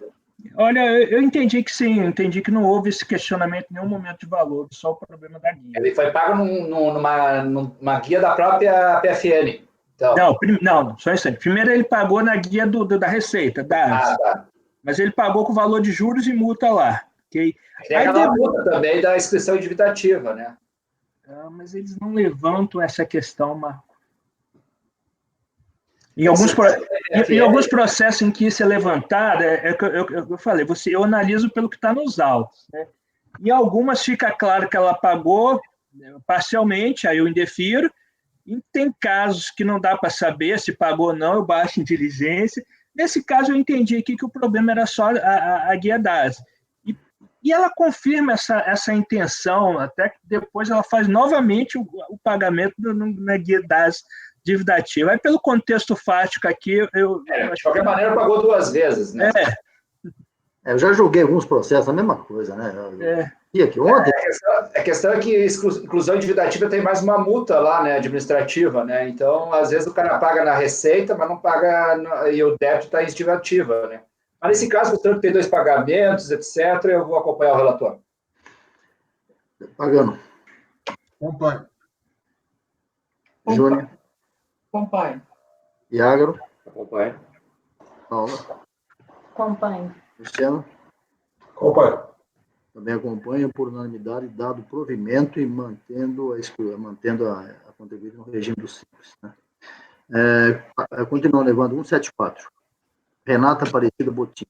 Olha, eu entendi que sim, eu entendi que não houve esse questionamento em nenhum momento de valor, só o problema da guia. Ele foi pago numa guia da própria PFN. Então. Não, só isso aí. Primeiro ele pagou na guia da Receita, tá. Mas ele pagou com valor de juros e multa lá. Okay? Tem aquela multa também da inscrição indivitativa, né? Mas eles não levantam essa questão, Marco. Em alguns processos em que isso é levantado, eu falei, eu analiso pelo que está nos autos. Né? Em algumas fica claro que ela pagou parcialmente, aí eu indefiro. E tem casos que não dá para saber se pagou ou não, eu baixo em diligência. Nesse caso, eu entendi aqui que o problema era só a guia DAS. E ela confirma essa intenção, até que depois ela faz novamente o pagamento na guia DAS dívida ativa. Aí, pelo contexto fático aqui, de qualquer maneira, pagou 2 vezes, né? Eu já julguei alguns processos, a mesma coisa, né? E aqui ontem... A questão é que inclusão indivitativa tem mais uma multa lá, né, administrativa, né? Então, às vezes, o cara paga na receita, mas não paga, e o débito está em estimativa, né? Mas nesse caso, o tanto tem 2 pagamentos, etc., eu vou acompanhar o relator. Pagando. Acompanho. Júnior. Acompanho. Iagro. Acompanho. Paula. Acompanho. Cristiano. Acompanho. Também acompanha por unanimidade, dado provimento e mantendo a contribuinte no regime do simples. Né? Continuando levando 174. Renata Aparecida Botim.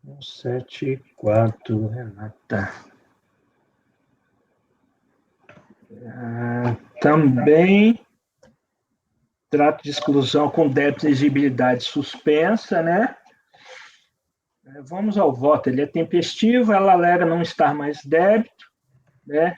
174, Renata. Também trato de exclusão com débito e exigibilidade suspensa, né? Vamos ao voto. Ele é tempestivo, ela alega não estar mais débito, né?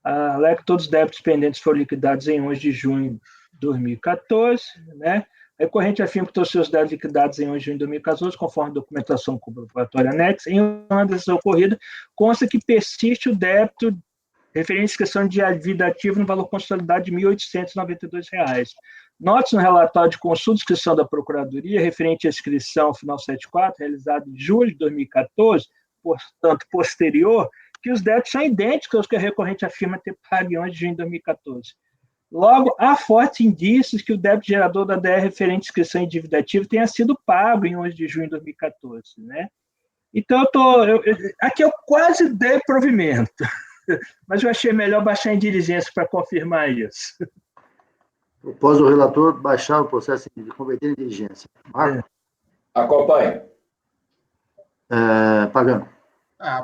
Alega que todos os débitos pendentes foram liquidados em 11 de junho de 2014, né? A recorrente afirma que todos os seus débitos liquidados em 11 de junho de 2014, conforme a documentação comprobatória anexa, em uma dessas ocorridas, consta que persiste o débito referente à inscrição de dívida ativa no valor consolidado de R$ 1.892. Note no relatório de consulta de inscrição da Procuradoria, referente à inscrição final 74, realizada em julho de 2014, portanto, posterior, que os débitos são idênticos aos que a recorrente afirma ter pago em 11 de junho de 2014. Logo, há fortes indícios que o débito gerador da DR referente à inscrição em dívida ativa tenha sido pago em 11 de junho de 2014. Né? Então, aqui eu quase dei provimento, mas eu achei melhor baixar em diligência para confirmar isso. Propôs o relator baixar o processo de converter em diligência. Marco? Acompanho. Pagano.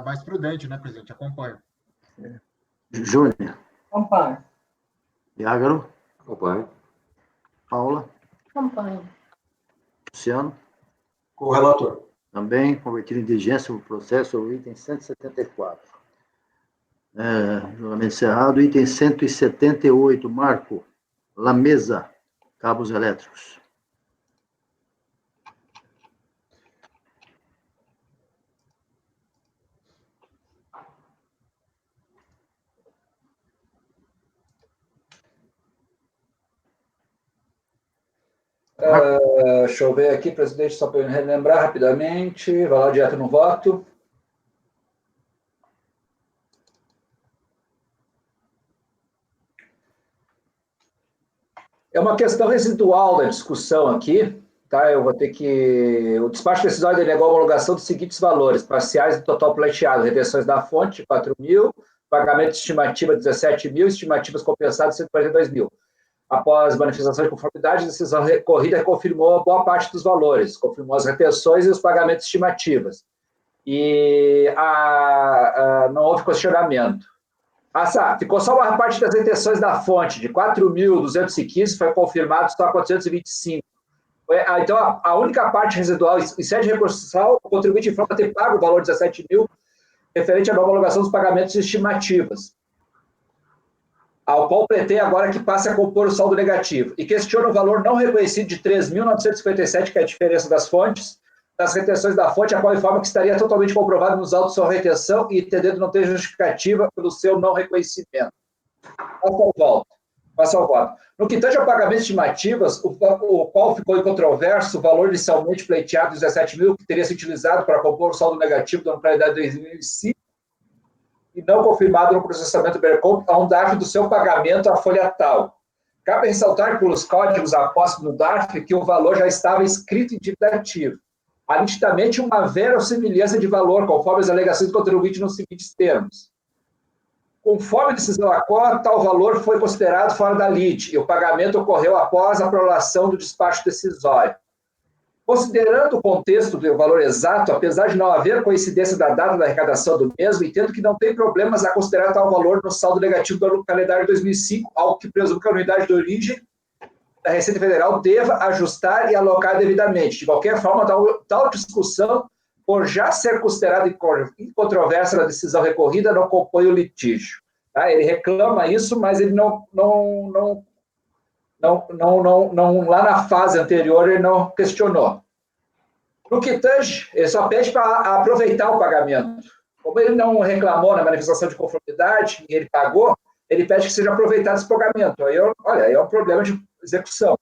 Mais prudente, né, presidente? Acompanho. Júnior. Acompanho. Iágaro. Acompanho. Paula. Acompanho. Luciano. Com o relator. Também convertido em diligência o processo, o item 174. Julgamento encerrado. Item 178, Marco. Lamesa, cabos elétricos. Deixa eu ver aqui, presidente, só para eu relembrar rapidamente. Vai lá direto no voto. É uma questão residual da discussão aqui, tá? Eu vou ter que... O despacho decisório delegou a homologação dos seguintes valores: parciais do total pleiteado, retenções da fonte, 4.000, pagamento de estimativa, 17.000, estimativas compensadas, 142.000. Após manifestação de conformidade, a decisão recorrida confirmou boa parte dos valores, confirmou as retenções e os pagamentos estimativas. E não houve questionamento. Ficou só uma parte das retenções da fonte, de 4.215, foi confirmado só 425. Então, a única parte residual, em sede recursal, o contribuinte informa ter pago o valor de 17.000, referente à homologação dos pagamentos de estimativas, ao qual pretende agora que passe a compor o saldo negativo, e questiona o valor não reconhecido de 3.957, que é a diferença das fontes, das retenções da fonte, a qual informa que estaria totalmente comprovado nos autos de sua retenção e entendendo não ter justificativa pelo seu não reconhecimento. Passa ao voto. No que tange ao pagamento de estimativas, o qual ficou incontroverso, o valor inicialmente pleiteado de 17.000, que teria sido utilizado para compor o saldo negativo da anualidade de 2005, e não confirmado no processamento do BERCOM, a um DARF do seu pagamento à folha tal. Cabe ressaltar pelos códigos após no DARF que o valor já estava escrito em dívida ativa. Há nitidamente uma verossimilhança de valor, conforme as alegações do contribuinte nos seguintes termos. Conforme a decisão ACO, tal valor foi considerado fora da lide, e o pagamento ocorreu após a prolação do despacho decisório. Considerando o contexto do valor exato, apesar de não haver coincidência da data da arrecadação do mesmo, entendo que não tem problemas a considerar tal valor no saldo negativo do calendário de 2005, algo que presume que a unidade de origem da Receita Federal deva ajustar e alocar devidamente. De qualquer forma, tal discussão, por já ser considerada incontroversa na decisão recorrida, não compõe o litígio. Tá? Ele reclama isso, mas ele não lá na fase anterior, ele não questionou. No que tange, ele só pede para aproveitar o pagamento. Como ele não reclamou na manifestação de conformidade, e ele pagou, ele pede que seja aproveitado esse pagamento. Aí, aí é um problema de execução.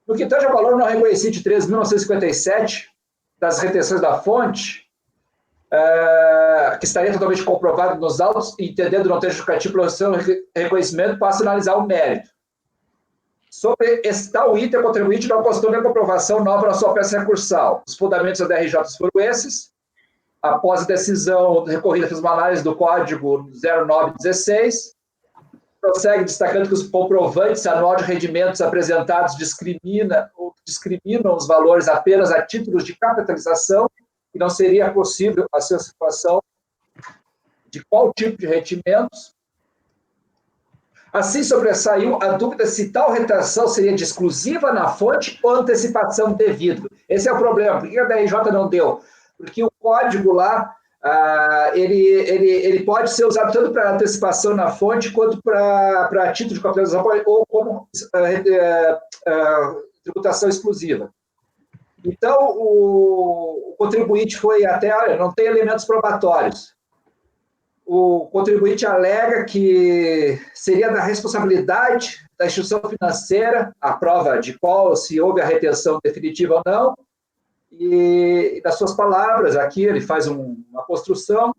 No que tange ao valor não reconhecido de 3.957 das retenções da fonte, que estaria totalmente comprovado nos autos, entendendo não ter justificativo pelo seu reconhecimento, passa a analisar o mérito. Sobre esse tal item, o contribuinte não constou nem comprovação nova na sua peça recursal. Os fundamentos da DRJ foram esses. Após a decisão recorrida, fez uma análise do código 0916. Prossegue destacando que os comprovantes anual de rendimentos apresentados discriminam os valores apenas a títulos de capitalização, e não seria possível a sua situação de qual tipo de rendimentos. Assim, sobressaiu a dúvida se tal retenção seria de exclusiva na fonte ou antecipação devida. Esse é o problema. Por que a DRJ não deu? Porque o código lá, ele pode ser usado tanto para antecipação na fonte, quanto para título de capitalização, ou como tributação exclusiva. Então, o contribuinte foi até, não tem elementos probatórios. O contribuinte alega que seria da responsabilidade da instituição financeira a prova de qual, se houve a retenção definitiva ou não, e das suas palavras, aqui ele faz uma construção,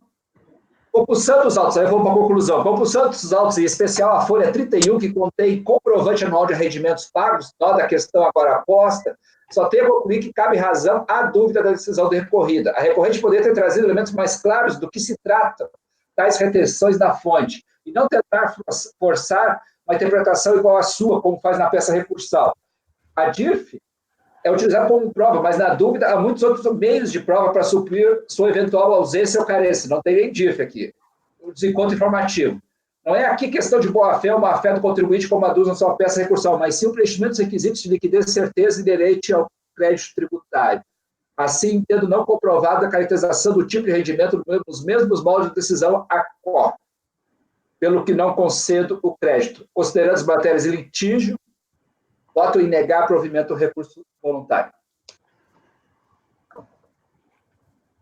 compulsando os autos, aí vamos para a conclusão, compulsando os autos, em especial a folha 31, que contém comprovante anual de rendimentos pagos, da questão agora aposta, só tem a concluir que cabe razão à dúvida da decisão de recorrida. A recorrente poderia ter trazido elementos mais claros do que se trata tais retenções da fonte, e não tentar forçar uma interpretação igual à sua, como faz na peça recursal. A DIRF é utilizada como prova, mas, na dúvida, há muitos outros meios de prova para suprir sua eventual ausência ou carência. Não tem nem DIRF aqui. O desencontro informativo. Não é aqui questão de boa-fé ou má-fé do contribuinte, como aduz na sua peça recursal, mas sim o preenchimento dos requisitos de liquidez, certeza e direito ao crédito tributário. Assim, tendo não comprovado a caracterização do tipo de rendimento nos mesmos moldes de decisão ACO, pelo que não concedo o crédito. Considerando as matérias em litígio, voto em negar provimento do recurso voluntário.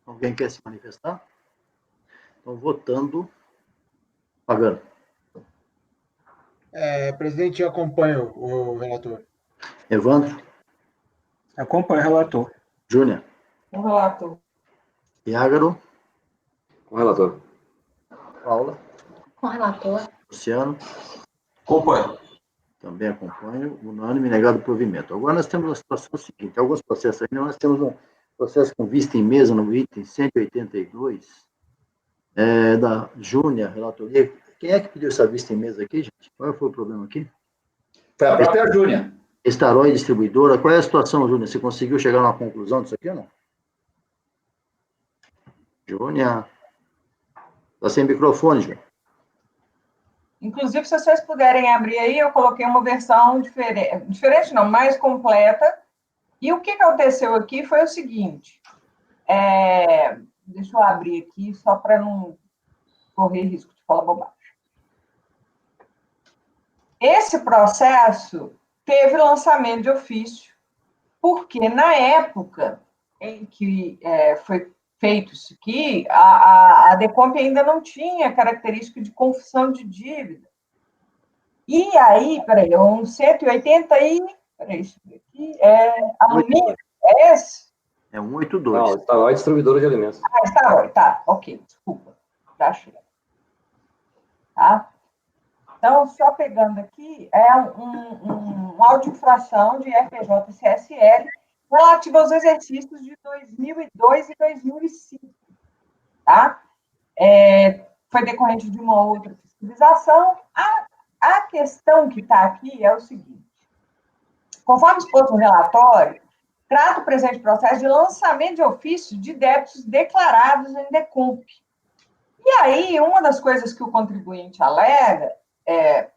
Alguém quer se manifestar? Então, votando. Pagando. Presidente, eu acompanho o relator. Evandro? Acompanho o relator. Júnior. O relator. Iágaro. Com o relator. Paula. Com o relator. Luciano. Acompanho. Também acompanho. Unânime, negado provimento. Agora nós temos a situação seguinte, alguns processos aí, nós temos um processo com vista em mesa no item 182, da Júnior, relatoria. Quem é que pediu essa vista em mesa aqui, gente? Qual foi o problema aqui? Foi a própria Júnior. Estarói Distribuidora. Qual é a situação, Júnior? Você conseguiu chegar a uma conclusão disso aqui ou não? Júnior. Está sem microfone, Júnior. Inclusive, se vocês puderem abrir aí, eu coloquei uma versão diferente não, mais completa. E o que aconteceu aqui foi o seguinte, deixa eu abrir aqui, só para não correr risco de falar bobagem. Esse processo teve lançamento de ofício, porque na época em que foi feito isso aqui, a Decomp ainda não tinha característica de confissão de dívida. E aí, peraí, um 180 e... Peraí, deixa eu ver aqui. Alumínio, é esse? É 182. Não, Estarói Distribuidora de Alimentos. Estarói, tá, ok, desculpa. Já achei. Tá? Então, só pegando aqui, um auto de infração de FPJ-CSL relativo aos exercícios de 2002 e 2005, tá? Foi decorrente de uma outra fiscalização. A questão que está aqui é o seguinte, conforme exposto no relatório, trata o presente processo de lançamento de ofício de débitos declarados em Decomp. E aí, uma das coisas que o contribuinte alega,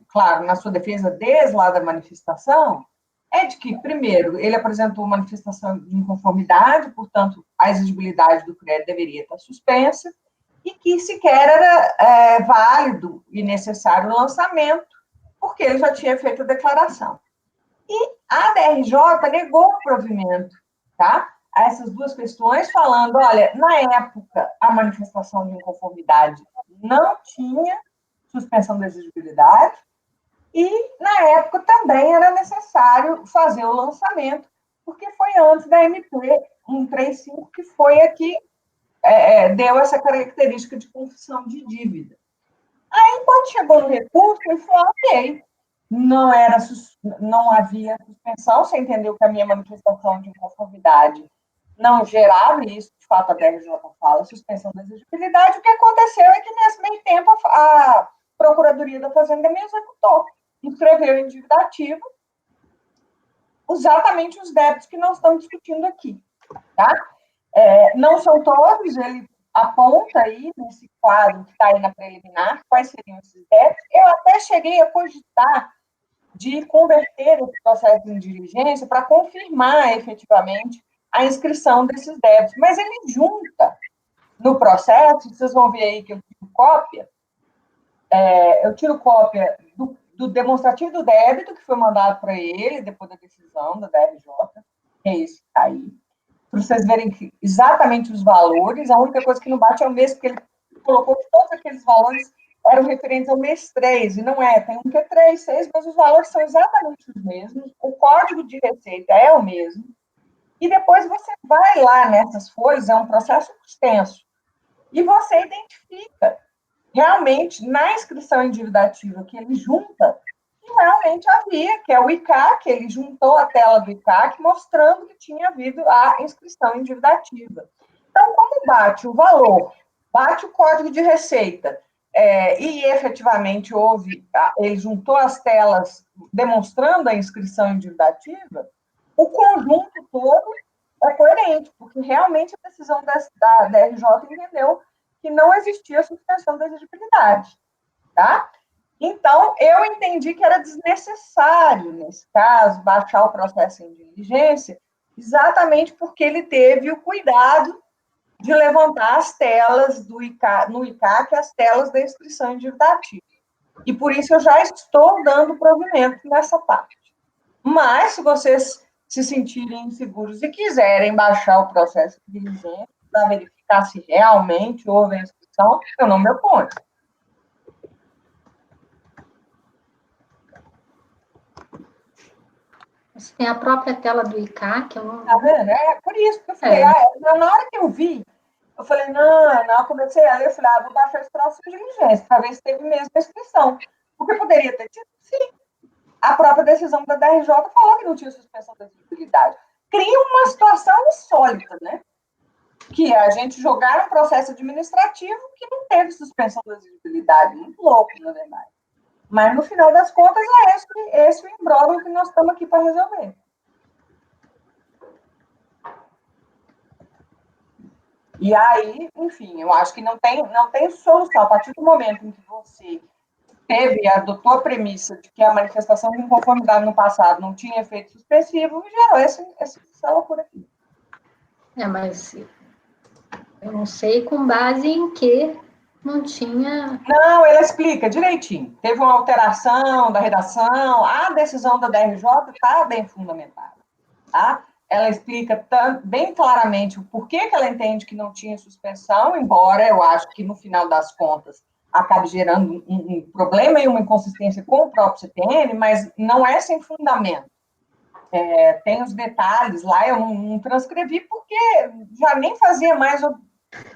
claro, na sua defesa desde lá da manifestação, é de que, primeiro, ele apresentou manifestação de inconformidade, portanto, a exigibilidade do crédito deveria estar suspensa, e que sequer era válido e necessário o lançamento, porque ele já tinha feito a declaração. E a DRJ negou o provimento, tá? A essas duas questões, falando, olha, na época, a manifestação de inconformidade não tinha suspensão da exigibilidade, e, na época, também era necessário fazer o lançamento, porque foi antes da MP 135, que foi a que deu essa característica de confissão de dívida. Aí, quando chegou no recurso, ele falou, ok, não havia suspensão, você entendeu que a minha manifestação de inconformidade não gerava, e isso, de fato, a DRJ fala, suspensão da exigibilidade. O que aconteceu é que, nesse meio tempo, a Procuradoria da Fazenda me executou, inscreveu em dívida ativa exatamente os débitos que nós estamos discutindo aqui, tá? Não são todos, ele aponta aí, nesse quadro que está aí na preliminar, quais seriam esses débitos. Eu até cheguei a cogitar de converter esse processo em diligência para confirmar, efetivamente, a inscrição desses débitos. Mas ele junta no processo, vocês vão ver aí que eu tiro cópia do demonstrativo do débito, que foi mandado para ele, depois da decisão da DRJ, que é esse que está aí, para vocês verem que exatamente os valores, a única coisa que não bate é o mês, porque ele colocou que todos aqueles valores eram referentes ao mês 3, e não é, tem um que é 3, 6, mas os valores são exatamente os mesmos, o código de receita é o mesmo, e depois você vai lá nessas folhas, é um processo extenso, e você identifica realmente, na inscrição em dívida ativa que ele junta, que realmente havia, que é o ICAC, ele juntou a tela do ICAC, mostrando que tinha havido a inscrição em dívida ativa. Então, como bate o valor, bate o código de receita, e efetivamente ele juntou as telas demonstrando a inscrição em dívida ativa, o conjunto todo é coerente, porque realmente a decisão da DRJ entendeu que não existia suspensão da exigibilidade, tá? Então, eu entendi que era desnecessário, nesse caso, baixar o processo em diligência, exatamente porque ele teve o cuidado de levantar as telas no ICAC, as telas da inscrição em dívida ativa. E por isso eu já estou dando provimento nessa parte. Mas, se vocês se sentirem inseguros e quiserem baixar o processo de diligência para verificar se realmente houve a inscrição, eu não me oponho. Você tem a própria tela do ICAC. Tá vendo? É por isso que eu falei, na hora que eu vi, eu falei, não, comecei a ler, eu falei, vou baixar esse troço de diligência, para ver se teve mesmo a inscrição. Porque poderia ter tido, sim. A própria decisão da DRJ falou que não tinha suspensão da exigibilidade. Cria uma situação insólita, né? Que é a gente jogar um processo administrativo que não teve suspensão da exigibilidade. Muito louco, na verdade. Mas, no final das contas, é esse o imbróglio que nós estamos aqui para resolver. E aí, enfim, eu acho que não tem solução. A partir do momento em que você adotou a premissa de que a manifestação de inconformidade no passado não tinha efeito suspensivo, gerou essa loucura aqui. Mas eu não sei com base em que não tinha... Não, ela explica direitinho. Teve uma alteração da redação, a decisão da DRJ está bem fundamentada, tá? Ela explica bem claramente o porquê que ela entende que não tinha suspensão, embora eu acho que, no final das contas, acabe gerando um problema e uma inconsistência com o próprio CTN, mas não é sem fundamento. Tem os detalhes lá, eu não transcrevi, porque já nem fazia mais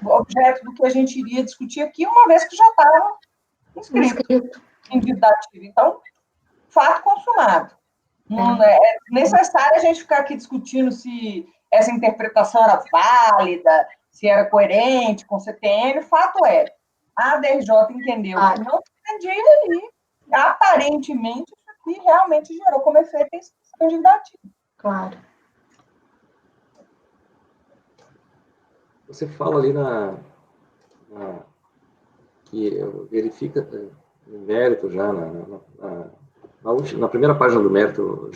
objeto do que a gente iria discutir aqui, uma vez que já estava inscrito em dívida ativa. Então, fato consumado. Não é necessário a gente ficar aqui discutindo se essa interpretação era válida, se era coerente com o CTN. O fato é, a DRJ entendeu que não entendia ali. Aparentemente, isso aqui realmente gerou como efeito a inscrição de dívida ativa. Claro. Você fala ali que verifica o mérito já na primeira página do mérito,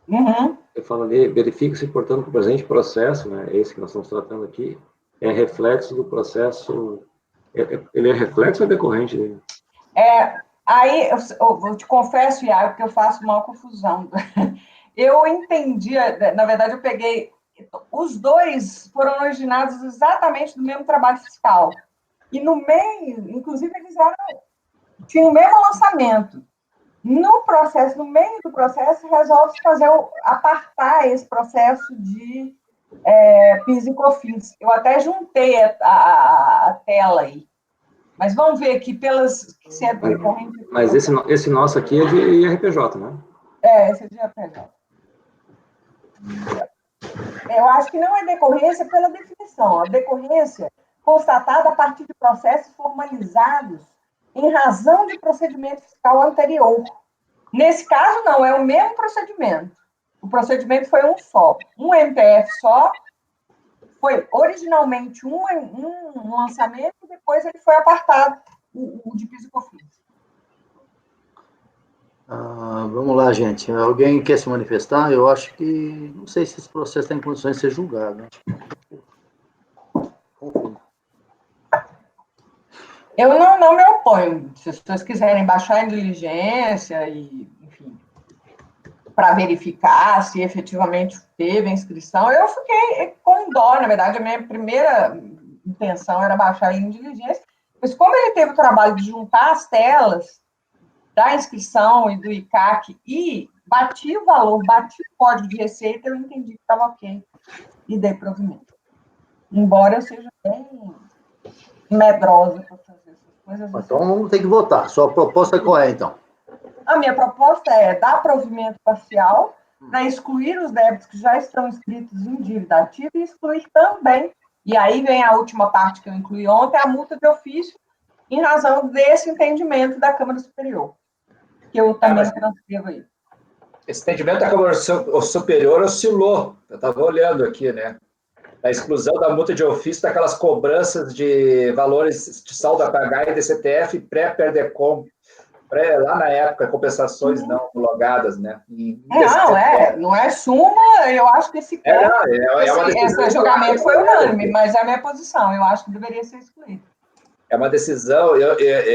Uhum. eu falo ali, verifica-se, portanto, que o presente processo, né, esse que nós estamos tratando aqui, é reflexo do processo, ele é reflexo ou é decorrente dele? Aí, eu te confesso, Iago, que eu faço uma confusão. Eu entendi, na verdade, eu peguei, os dois foram originados exatamente do mesmo trabalho fiscal. E no meio, inclusive, eles tinham o mesmo lançamento. No meio do processo, resolve-se apartar esse processo de PIS e COFINS. Eu até juntei a tela aí. Mas vamos ver aqui se é decorrente. Mas esse nosso aqui é de IRPJ, né? Esse é de IRPJ. Eu acho que não é decorrência pela definição. A decorrência constatada a partir de processos formalizados em razão de procedimento fiscal anterior. Nesse caso, não, é o mesmo procedimento. O procedimento foi um só. Um MPF só, foi originalmente um lançamento, e depois ele foi apartado, o de PIS e COFINS. Vamos lá, gente. Alguém quer se manifestar? Eu acho que... Não sei se esse processo tem condições de ser julgado. Né? Eu não me oponho. Se as pessoas quiserem baixar em diligência e, enfim, para verificar se efetivamente teve a inscrição, eu fiquei com dó. Na verdade, a minha primeira intenção era baixar em diligência, mas como ele teve o trabalho de juntar as telas da inscrição e do ICAC e bati o valor, bati o código de receita, eu entendi que estava ok e dei provimento. Embora eu seja bem medrosa para fazer essas coisas. Então, vamos ter que votar. Sua proposta qual é, então? A minha proposta é dar provimento parcial para excluir os débitos que já estão inscritos em dívida ativa e excluir também, e aí vem a última parte que eu incluí ontem, a multa de ofício, em razão desse entendimento da Câmara Superior, que eu também transcrevo aí. Esse entendimento da Câmara Superior oscilou. Eu estava olhando aqui, né? A exclusão da multa de ofício daquelas cobranças de valores de saldo a pagar e DCTF pré-Perdecom, lá na época, compensações não homologadas, né? Não é suma, eu acho que esse julgamento foi unânime, mas é a minha posição, eu acho que deveria ser excluído. É uma decisão,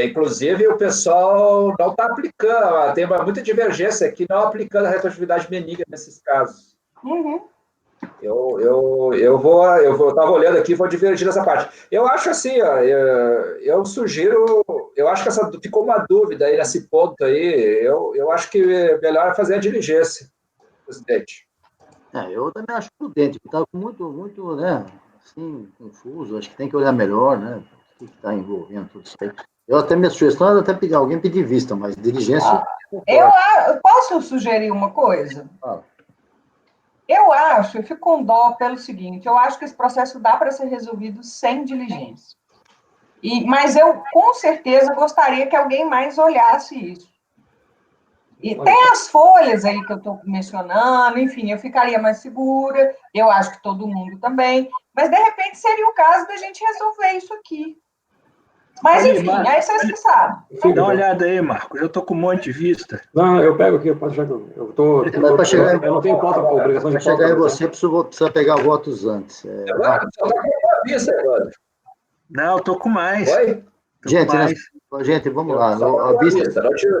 inclusive o pessoal não está aplicando, tem muita divergência aqui, não aplicando a retroatividade benigna nesses casos. Uhum. Eu estava olhando aqui, vou divergir nessa parte. Eu acho assim, eu sugiro, eu acho que ficou uma dúvida aí nesse ponto aí, eu acho que é melhor fazer a diligência. presidente. Eu também acho prudente, porque está muito, né, assim, confuso, acho que tem que olhar melhor, né, o que está envolvendo tudo isso aí. Minha sugestão era até pedir alguém pedir vista, mas diligência... Eu posso sugerir uma coisa? Eu fico com dó pelo seguinte, eu acho que esse processo dá para ser resolvido sem diligência. Mas eu, com certeza, gostaria que alguém mais olhasse isso. E tem as folhas aí que eu estou mencionando, enfim, eu ficaria mais segura, eu acho que todo mundo também, mas, de repente, seria o caso da gente resolver isso aqui. Mas, enfim, Marco, aí vocês que sabem. Dá uma olhada aí, Marco, eu estou com um monte de vista. Não, eu pego aqui, eu posso já que eu não tenho pauta com obrigação de pauta. Para chegar em você, precisa pegar votos antes. Só está com uma vista, Evandro. Não, eu estou com mais. Oi? Gente, vamos lá.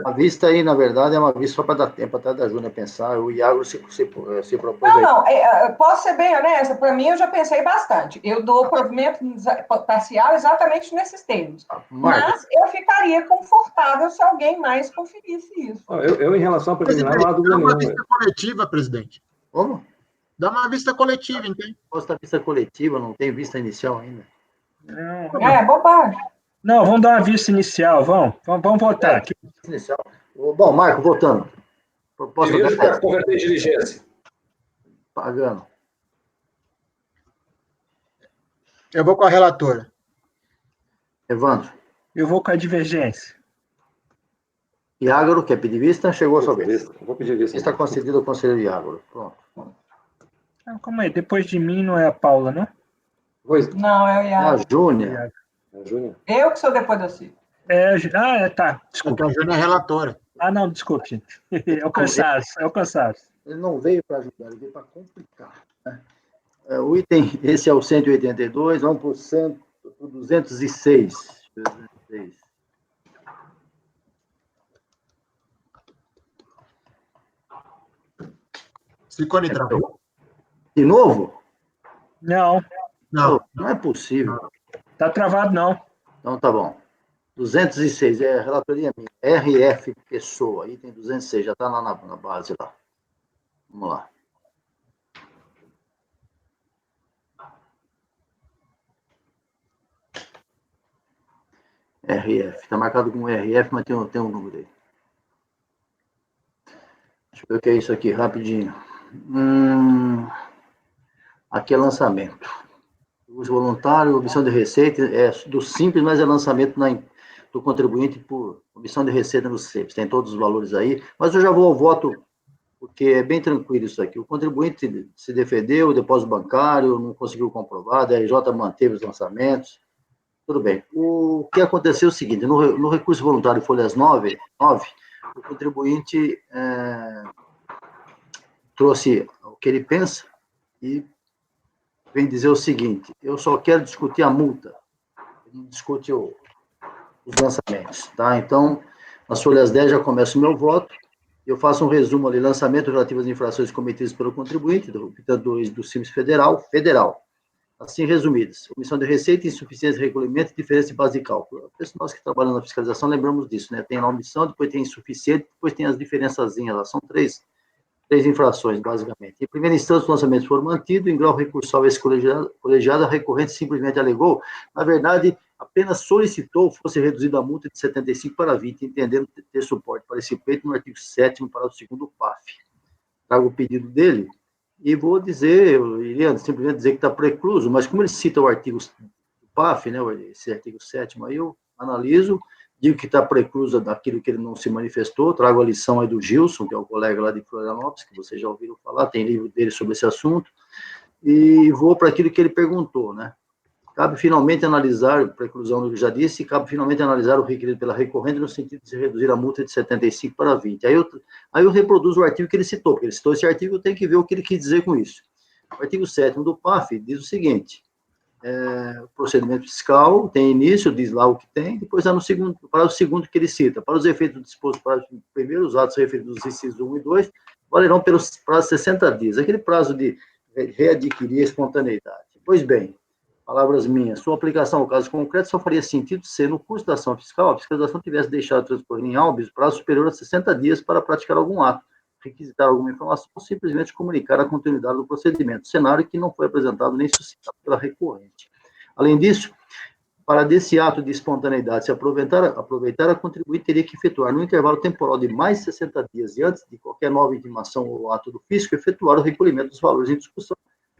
A vista aí, na verdade, é uma vista só para dar tempo até da Júnia pensar. O Iago se propôs aí. Não, posso ser bem honesta, para mim eu já pensei bastante. Eu dou provimento parcial exatamente nesses termos. Mas eu ficaria confortável se alguém mais conferisse isso. Eu em relação a preliminar, não há dúvida nenhuma. Dá uma vista coletiva, presidente. Como? Dá uma vista coletiva, entende? Posso dar vista coletiva, não tem vista inicial ainda. É bobagem. Não, vamos dar uma vista inicial, vamos votar aqui. Inicial. Bom, Marco, voltando. Posso para converter em diligência. Pagando. Eu vou com a relatora. Evandro. Eu vou com a divergência. Iágaro, quer pedir vista? Chegou a sua vez. Vou pedir vista. Está concedido ao conselheiro Iágaro. Pronto. Calma aí, depois de mim não é a Paula, não? Não, é o Iago. A Júnia. Eu que sou depois da Cida. Tá. Desculpa. A Júnia é relatora. Não, desculpe, gente. É o cansaço. Ele não veio para ajudar, ele veio para complicar. Né? O item, esse é o 182, vamos para o 206. Cicone travou. De novo? Não é possível. Tá travado, não. Então, tá bom. 206, é a relatoria minha. RF Pessoa, item 206, já está lá na base lá. Vamos lá. RF, está marcado com RF, mas tem um número aí. Deixa eu ver o que é isso aqui, rapidinho. Aqui é lançamento. Uso voluntário, omissão de receita, é do simples, mas é lançamento do contribuinte por omissão de receita no CEPS. Tem todos os valores aí, mas eu já vou ao voto, porque é bem tranquilo isso aqui. O contribuinte se defendeu, o depósito bancário não conseguiu comprovar, a RJ manteve os lançamentos. Tudo bem. O que aconteceu é o seguinte, no recurso voluntário folhas 9, o contribuinte trouxe o que ele pensa e vem dizer o seguinte, eu só quero discutir a multa, não discute os lançamentos, tá? Então, nas folhas 10 já começa o meu voto, eu faço um resumo ali, lançamento relativo às infrações cometidas pelo contribuinte, do Simples Federal, assim resumidas, omissão de receita, insuficiência de recolhimento e diferença de base de cálculo. Nós que trabalhamos na fiscalização lembramos disso, né? Tem a omissão, depois tem insuficiente, depois tem as diferençazinhas lá, são três infrações, basicamente. Em primeira instância, o lançamento foi mantido, em grau recursal, esse colegiado, a recorrente simplesmente alegou, na verdade, apenas solicitou fosse reduzida a multa de 75 para 20, entendendo ter suporte para esse pleito no artigo 7º, parágrafo 2º do PAF. Trago o pedido dele, e vou dizer, eu iria simplesmente dizer que está precluso, mas como ele cita o artigo do PAF, né, esse artigo 7º, aí eu analiso, digo que está preclusa daquilo que ele não se manifestou, trago a lição aí do Gilson, que é o colega lá de Florianópolis, que vocês já ouviram falar, tem livro dele sobre esse assunto, e vou para aquilo que ele perguntou, né? Cabe finalmente analisar, preclusão eu já disse, cabe finalmente analisar o requerido pela recorrente no sentido de se reduzir a multa de 75 para 20. Aí eu reproduzo o artigo que ele citou, porque ele citou esse artigo, eu tenho que ver o que ele quis dizer com isso. O artigo 7º do PAF diz o seguinte, o procedimento fiscal tem início, diz lá o que tem, depois há no segundo, para o segundo que ele cita, para os efeitos dispostos para os primeiros atos referidos dos incisos 1 e 2, valerão pelos prazos de 60 dias, aquele prazo de readquirir a espontaneidade. Pois bem, palavras minhas, sua aplicação ao caso concreto só faria sentido se, no curso da ação fiscal, a fiscalização tivesse deixado transcorrer em habeas prazo superior a 60 dias para praticar algum ato, requisitar alguma informação ou simplesmente comunicar a continuidade do procedimento, cenário que não foi apresentado nem suscitado pela recorrente. Além disso, para desse ato de espontaneidade se aproveitar, a contribuinte teria que efetuar, no intervalo temporal de mais 60 dias e antes de qualquer nova intimação ou ato do fisco, efetuar o recolhimento dos valores em discussão,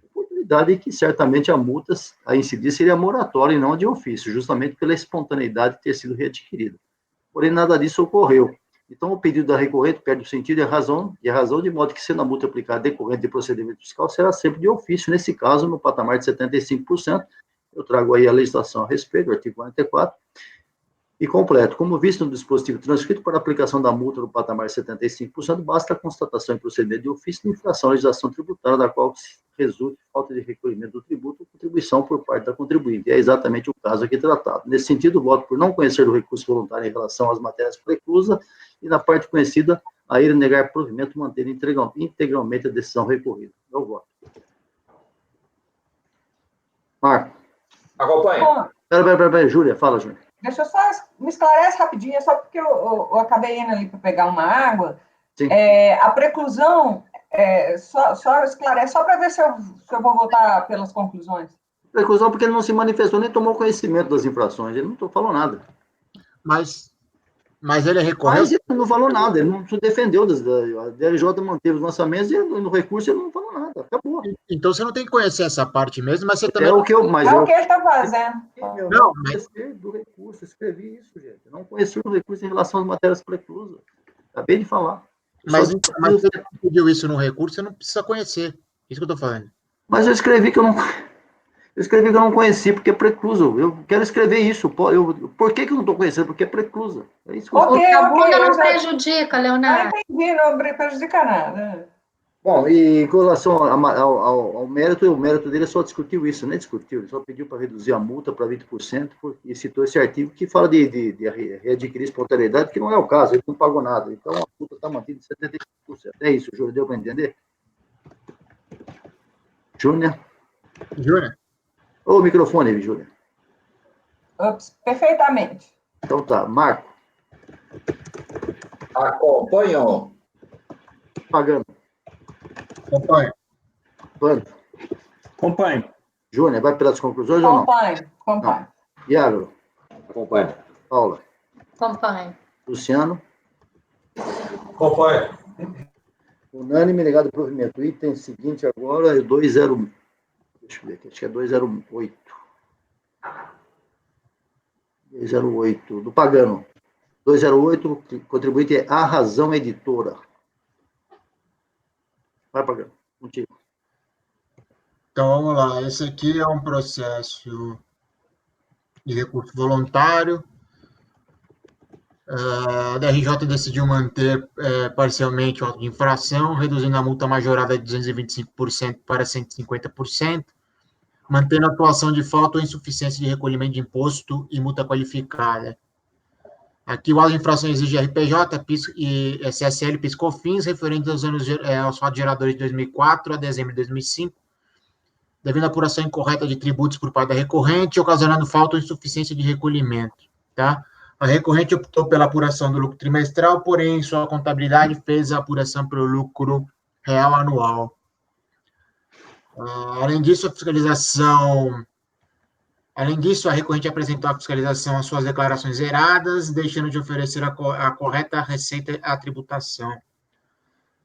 oportunidade que certamente a multa a incidir seria moratória e não a de ofício, justamente pela espontaneidade ter sido readquirida. Porém, nada disso ocorreu. Então, o pedido da recorrente perde o sentido e a razão, de modo que, sendo a multa aplicada decorrente de procedimento fiscal, será sempre de ofício, nesse caso, no patamar de 75%. Eu trago aí a legislação a respeito, o artigo 44, e completo. Como visto no dispositivo transcrito, para a aplicação da multa no patamar de 75%, basta a constatação em procedimento de ofício de infração à legislação tributária, da qual resulte falta de recolhimento do tributo ou contribuição por parte da contribuinte. E é exatamente o caso aqui tratado. Nesse sentido, voto por não conhecer o recurso voluntário em relação às matérias preclusas e, na parte conhecida, a ir negar provimento, manter integralmente a decisão recorrida. Eu voto. Marco. Acompanha. Peraí, Júlia, fala, Júlia. Deixa eu só me esclarece rapidinho, é só porque eu acabei indo ali para pegar uma água. Sim. A preclusão, só esclarece, só para ver se eu vou votar pelas conclusões. Preclusão porque ele não se manifestou, nem tomou conhecimento das infrações, ele não falou nada. Mas ele recorreu? Mas ele não falou nada, ele não se defendeu, a DLJ manteve os lançamentos e no recurso ele não falou nada, acabou. Então você não tem que conhecer essa parte mesmo, mas você também... É o que ele está fazendo. Não conheci do recurso, escrevi isso, gente. Eu não conheci o recurso em relação às matérias preclusas. Acabei de falar. Mas você pediu isso no recurso, você não precisa conhecer. Isso que eu estou falando. Mas eu escrevi que eu não conheci, porque é precluso. Eu quero escrever isso. Por que eu não estou conhecendo? Porque é preclusa. É isso que a bunda não prejudica, Leonardo. Não entendi, não prejudica nada. Bom, e com relação ao mérito, o mérito dele só discutiu isso, nem discutiu, ele só pediu para reduzir a multa para 20% e citou esse artigo que fala de readquirir espontaneidade, que não é o caso, ele não pagou nada. Então, a multa está mantida em 75%. É isso, Júnior, deu para entender? Júnior? Ô, microfone, Júnior. Perfeitamente. Então tá, Marco. Acompanho. Pagando. Acompanho. Quanto? Acompanho. Júnior, vai pelas conclusões ou não? Acompanho. Iago. Acompanho. Paula. Acompanho. Luciano. Acompanho. Unânime, negado o provimento. O item seguinte agora é 20. Deixa eu ver aqui, acho que é 208. 208, do Pagano. 208, contribuinte é A Razão Editora. Vai, Pagano, contigo. Então, vamos lá. Esse aqui é um processo de recurso voluntário. A DRJ decidiu manter parcialmente o auto de infração, reduzindo a multa majorada de 225% para 150%, mantendo a atuação de falta ou insuficiência de recolhimento de imposto e multa qualificada. Aqui o auto de infração exige RPJ e SSL PIS/COFINS, referente aos fatos geradores de 2004 a dezembro de 2005, devendo a apuração incorreta de tributos por parte da recorrente, ocasionando falta ou insuficiência de recolhimento, tá? A recorrente optou pela apuração do lucro trimestral, porém, em sua contabilidade, fez a apuração pelo lucro real anual. Além disso, a recorrente apresentou à fiscalização as suas declarações zeradas, deixando de oferecer a correta receita à tributação.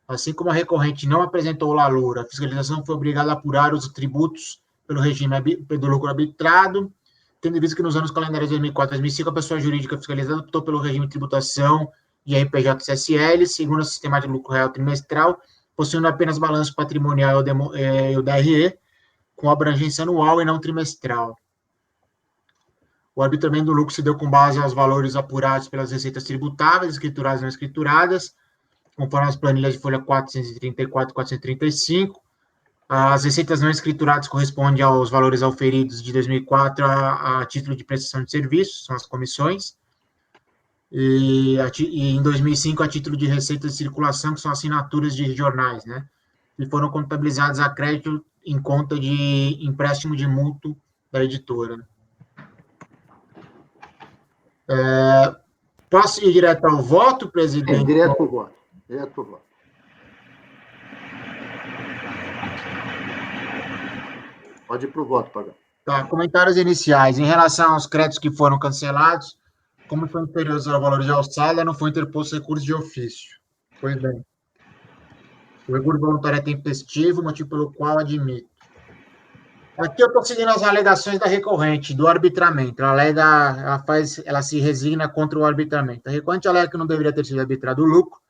Assim como a recorrente não apresentou o LALUR, a fiscalização foi obrigada a apurar os tributos pelo regime do lucro arbitrado, tendo visto que nos anos calendários 2004 e 2005, a pessoa jurídica fiscalizada optou pelo regime de tributação e RPJ-CSL, segundo o sistema de lucro real trimestral, possuindo apenas balanço patrimonial e o DRE, com abrangência anual e não trimestral. O arbitramento do lucro se deu com base aos valores apurados pelas receitas tributáveis, escrituradas e não escrituradas, conforme as planilhas de folha 434 e 435. As receitas não escrituradas correspondem aos valores auferidos de 2004 a título de prestação de serviços, são as comissões, e em 2005 a título de receitas de circulação, que são assinaturas de jornais, né? E foram contabilizadas a crédito em conta de empréstimo de mútuo da editora. Posso ir direto ao voto, presidente? Direto para o voto. Pode ir para o voto, Pagano. Tá, comentários iniciais. Em relação aos créditos que foram cancelados, como foi inferior ao valor de alçada, não foi interposto recurso de ofício. Pois bem. O recurso voluntário é tempestivo, motivo pelo qual admito. Aqui eu estou seguindo as alegações da recorrente, do arbitramento. Ela se resigna contra o arbitramento. A recorrente alega que não deveria ter sido arbitrado o lucro,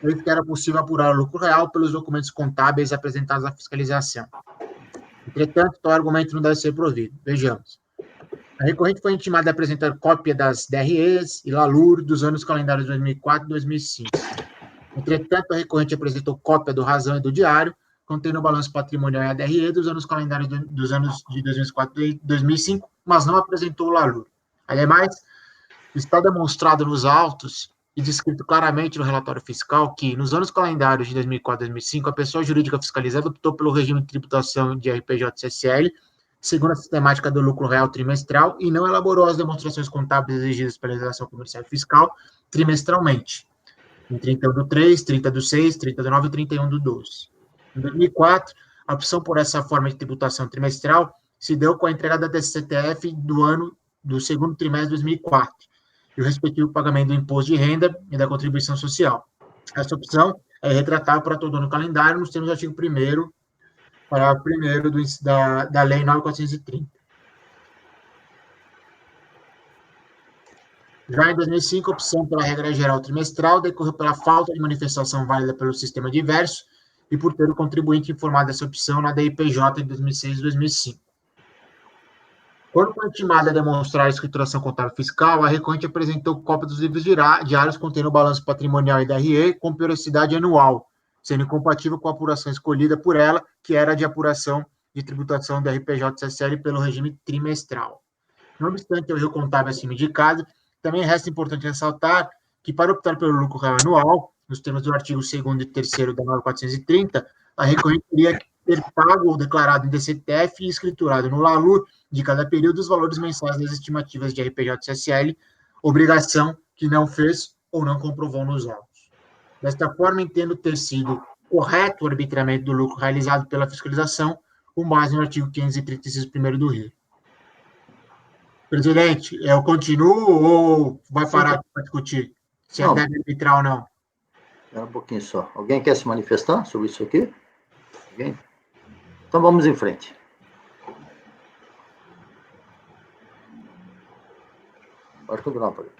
e que era possível apurar o lucro real pelos documentos contábeis apresentados à fiscalização. Entretanto, tal argumento não deve ser provido. Vejamos. A recorrente foi intimada a apresentar cópia das DREs e LALUR dos anos calendários 2004 e 2005. Entretanto, a recorrente apresentou cópia do Razão e do Diário, contendo o balanço patrimonial e a DRE dos anos calendários dos anos de 2004 e 2005, mas não apresentou o LALUR. Ademais, está demonstrado nos autos e descrito claramente no relatório fiscal que, nos anos calendários de 2004 e 2005, a pessoa jurídica fiscalizada optou pelo regime de tributação de RPJ-CSL, segundo a sistemática do lucro real trimestral, e não elaborou as demonstrações contábeis exigidas pela legislação comercial e fiscal trimestralmente, em 31/3, 30/6, 30/9 e 31/12. Em 2004, a opção por essa forma de tributação trimestral se deu com a entrega da DCTF do segundo trimestre de 2004, e o respectivo pagamento do imposto de renda e da contribuição social. Essa opção é retratável para todo ano calendário nos termos do artigo 1º, parágrafo 1º da Lei 9.430. Já em 2005, a opção pela regra geral trimestral decorreu pela falta de manifestação válida pelo sistema diverso e por ter o contribuinte informado dessa opção na DIPJ de 2006 e 2005. Quando foi intimada a demonstrar a escrituração contábil fiscal, a recorrente apresentou cópia dos livros diários contendo o balanço patrimonial e DRE com periodicidade anual, sendo incompatível com a apuração escolhida por ela, que era a de apuração de tributação do RPJ-CSL pelo regime trimestral. Não obstante o erro contábil acima indicado, também resta importante ressaltar que, para optar pelo lucro real anual, nos termos do artigo 2º e 3º da 9.430, a recorrente teria que ter pago ou declarado em DCTF e escriturado no LALUR de cada período os valores mensais das estimativas de RPJ-CSL, obrigação que não fez ou não comprovou nos autos. Desta forma, entendo ter sido correto o arbitramento do lucro realizado pela fiscalização, com base no artigo 536 primeiro do Rio. Presidente, eu continuo ou vai parar para discutir se Não. deve arbitrar ou não? Espera um pouquinho só. Alguém quer se manifestar sobre isso aqui? Alguém? Então vamos em frente. Pode continuar, Paulo.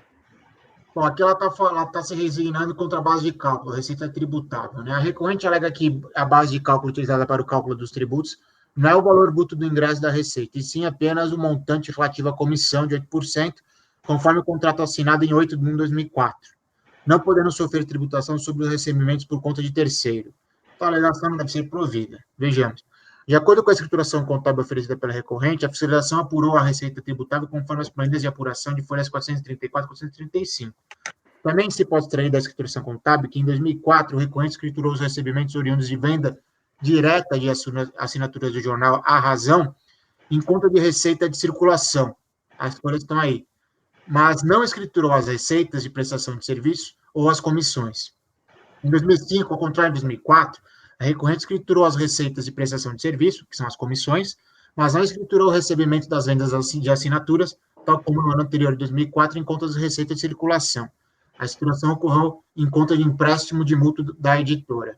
Bom, aqui ela está se resignando contra a base de cálculo, a receita tributável, né? A recorrente alega que a base de cálculo utilizada para o cálculo dos tributos não é o valor bruto do ingresso da receita, e sim apenas o montante relativo à comissão de 8%, conforme o contrato assinado em 8 de 1 de 2004, não podendo sofrer tributação sobre os recebimentos por conta de terceiro. Então, a alegação não deve ser provida. Vejamos. De acordo com a escrituração contábil oferecida pela recorrente, a fiscalização apurou a receita tributável conforme as planilhas de apuração de folhas 434 e 435. Também se pode extrair da escrituração contábil que, em 2004, o recorrente escriturou os recebimentos oriundos de venda direta de assinaturas do jornal A Razão em conta de receita de circulação. As folhas estão aí. Mas não escriturou as receitas de prestação de serviço ou as comissões. Em 2005, ao contrário de 2004, a recorrente escriturou as receitas de prestação de serviço, que são as comissões, mas não escriturou o recebimento das vendas de assinaturas, tal como no ano anterior, de 2004, em contas de receita de circulação. A escrituração ocorreu em conta de empréstimo de mútuo da editora.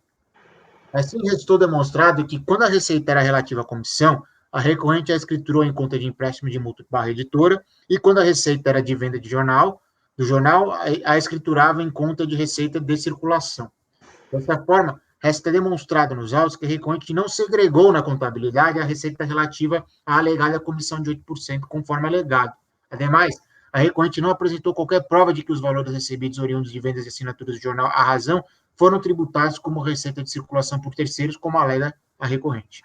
Assim, restou demonstrado que, quando a receita era relativa à comissão, a recorrente a escriturou em conta de empréstimo de mútuo / editora, e quando a receita era de venda de jornal, a escriturava em conta de receita de circulação. Dessa forma, resta demonstrado nos autos que a recorrente não segregou na contabilidade a receita relativa à alegada comissão de 8%, conforme alegado. Ademais, a recorrente não apresentou qualquer prova de que os valores recebidos oriundos de vendas de assinaturas do jornal A Razão foram tributados como receita de circulação por terceiros, como alega a recorrente.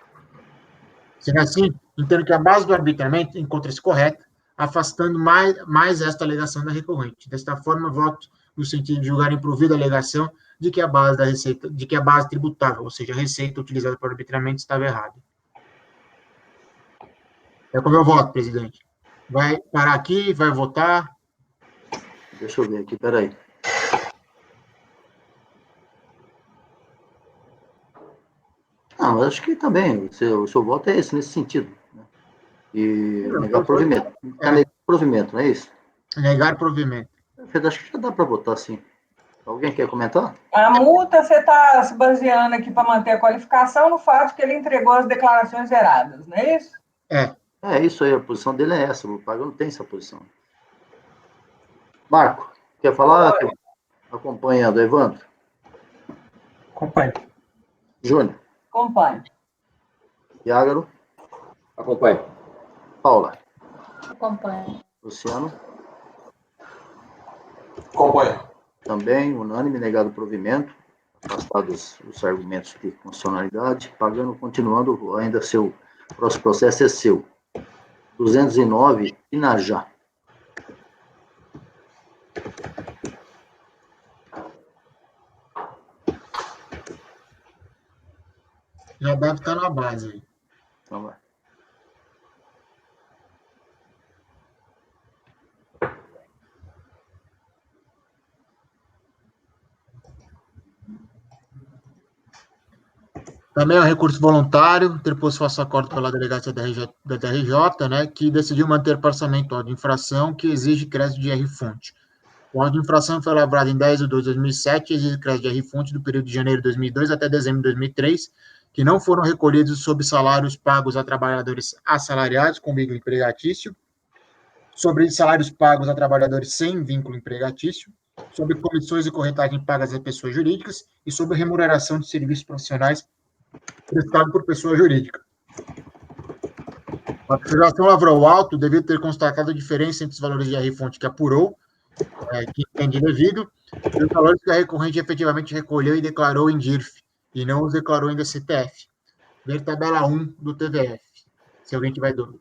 Sendo assim, entendo que a base do arbitramento encontra-se correta, afastando mais esta alegação da recorrente. Desta forma, voto no sentido de julgar improvida a alegação de que a base da receita, de que a base tributável, ou seja, a receita utilizada para o arbitramento, estava errada. É como eu voto, presidente. Vai parar aqui, vai votar. Deixa eu ver aqui, peraí. Não, mas acho que também o seu voto é esse, nesse sentido. Né? e negar provimento. Negar provimento, não é isso? Negar provimento. Acho que já dá para botar assim. Alguém quer comentar? A multa, você está se baseando aqui para manter a qualificação no fato de que ele entregou as declarações erradas, não é isso? É isso aí, a posição dele é essa, o Paga não tem essa posição. Marco, quer falar? Acompanhando, Evandro? Acompanho. Júnior? Acompanho. Iágaro? Acompanho. Paula? Acompanho. Luciano? Acompanho. Também, unânime, negado o provimento, afastados os argumentos de constitucionalidade, pagando, continuando, ainda seu próximo processo é seu. 209, Inajá. Já deve estar na base. Então vai. Também é um recurso voluntário, interposto face acordo pela delegacia da DRJ, né, que decidiu manter parcialmente o auto de infração que exige crédito de R-fonte. O auto de infração foi elaborado em 10 de 2 de 2007 e exige crédito de R-fonte do período de janeiro de 2002 até dezembro de 2003, que não foram recolhidos sob salários pagos a trabalhadores assalariados com vínculo empregatício, sobre salários pagos a trabalhadores sem vínculo empregatício, sobre comissões e corretagem pagas a pessoas jurídicas e sobre remuneração de serviços profissionais prestado por pessoa jurídica. A fiscalização lavrou alto devido ter constatado a diferença entre os valores de R-fonte que apurou, que entende devido, e os valores que a recorrente efetivamente recolheu e declarou em DIRF, e não os declarou em DCTF. Ver tabela 1 do TVF, se alguém tiver dúvida.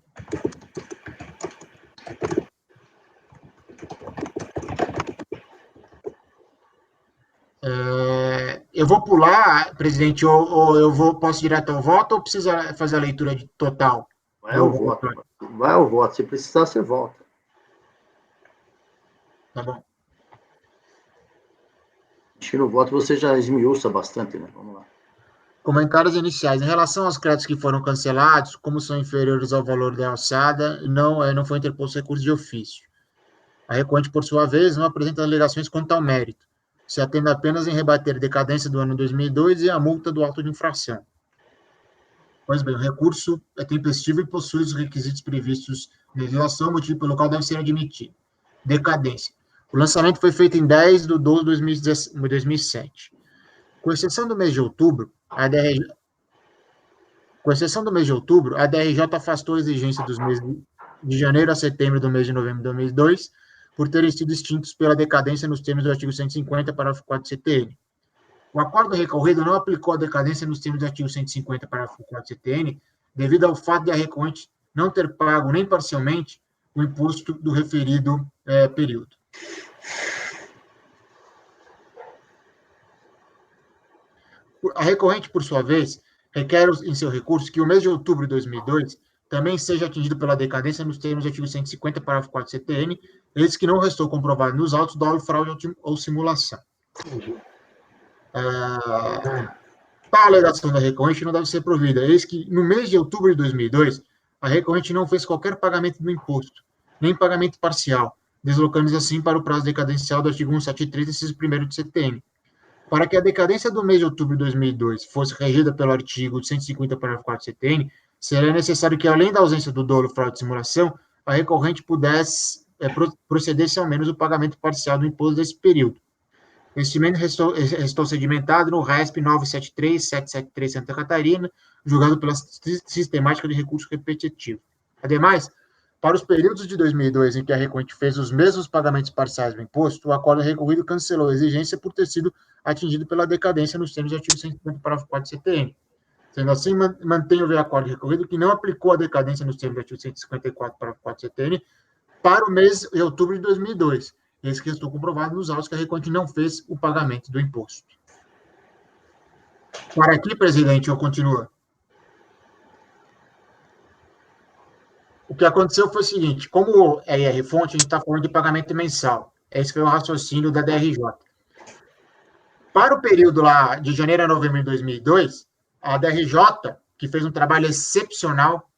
Eu vou pular, presidente, ou posso ir direto ao voto, ou precisa fazer a leitura total? Vai ao voto. Vai ao voto. Se precisar, você volta. Tá bom. Acho que no voto você já esmiuça bastante, né? Vamos lá. Comentários iniciais. Em relação aos créditos que foram cancelados, como são inferiores ao valor da alçada, não foi interposto recurso de ofício. A recorrente, por sua vez, não apresenta alegações quanto ao mérito, se atende apenas em rebater a decadência do ano 2002 e a multa do auto de infração. Pois bem, o recurso é tempestivo e possui os requisitos previstos na legislação, motivo pelo qual deve ser admitido. Decadência. O lançamento foi feito em 10 de 12 de 2007. Com exceção do mês de outubro, a DRJ afastou a exigência dos meses de janeiro a setembro do mês de novembro de 2002, por terem sido extintos pela decadência nos termos do artigo 150, parágrafo 4 do CTN. O acordo recorrido não aplicou a decadência nos termos do artigo 150, parágrafo 4 do CTN, devido ao fato de a recorrente não ter pago nem parcialmente o imposto do referido período. A recorrente, por sua vez, requer em seu recurso que o mês de outubro de 2002 também seja atingido pela decadência nos termos do artigo 150, parágrafo 4 do CTN, eis que não restou comprovado nos autos dolo, fraude ou simulação. Tal alegação da recorrente não deve ser provida, eis que no mês de outubro de 2002, a recorrente não fez qualquer pagamento do imposto, nem pagamento parcial, deslocando-se assim para o prazo decadencial do artigo 173, inciso 1º do CTN. Para que a decadência do mês de outubro de 2002 fosse regida pelo artigo 150, parágrafo 4 do CTN, seria necessário que, além da ausência do dolo, fraude e simulação, a recorrente pudesse proceder-se ao menos o pagamento parcial do imposto desse período. O investimento restou sedimentado no RESP 973-773 Santa Catarina, julgado pela sistemática de recurso repetitivo. Ademais, para os períodos de 2002 em que a recorrente fez os mesmos pagamentos parciais do imposto, o acordo recorrido cancelou a exigência por ter sido atingido pela decadência nos termos do artigo 150, parágrafo 4 do CTN. Sendo assim, mantém o acordo recorrido que não aplicou a decadência nos termos do artigo 154, parágrafo 4 do CTN para o mês de outubro de 2002. Esse que estou comprovado nos autos que a recorrente não fez o pagamento do imposto. Para aqui, presidente, eu continuo. O que aconteceu foi o seguinte, como é IR-fonte, a gente está falando de pagamento mensal. Esse foi o raciocínio da DRJ. Para o período lá de janeiro a novembro de 2002, a DRJ, que fez um trabalho excepcional,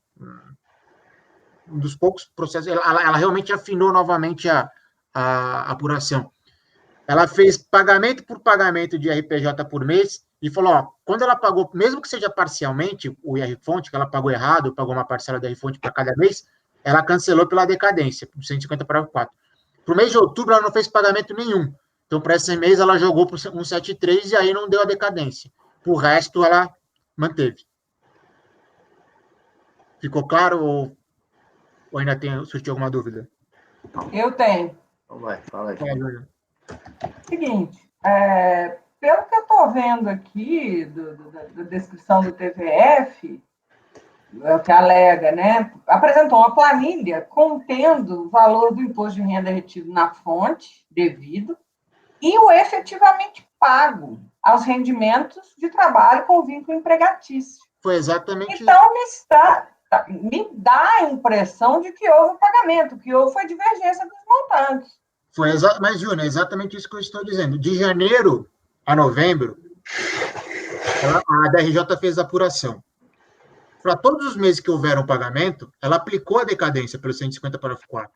dos poucos processos, ela realmente afinou novamente a apuração. Ela fez pagamento por pagamento de RPJ por mês e falou, ó, quando ela pagou, mesmo que seja parcialmente, o IR-fonte, que ela pagou errado, pagou uma parcela do IR-fonte para cada mês, ela cancelou pela decadência, 150 para 4. Para o mês de outubro, ela não fez pagamento nenhum. Então, para esse mês, ela jogou para o 173 e aí não deu a decadência. Para o resto, ela manteve. Ficou claro ou ainda surgiu alguma dúvida? Eu tenho. Então vai, fala aí. Seguinte, pelo que eu estou vendo aqui, da descrição do TVF, é o que alega, né? Apresentou uma planilha contendo o valor do imposto de renda retido na fonte devido e o efetivamente pago aos rendimentos de trabalho com vínculo empregatício. Foi exatamente então, me dá a impressão de que houve pagamento, que houve foi divergência dos montantes. Mas, Júnior, é exatamente isso que eu estou dizendo. De janeiro a novembro, a DRJ fez a apuração. Para todos os meses que houveram pagamento, ela aplicou a decadência pelo 150 parágrafo 4.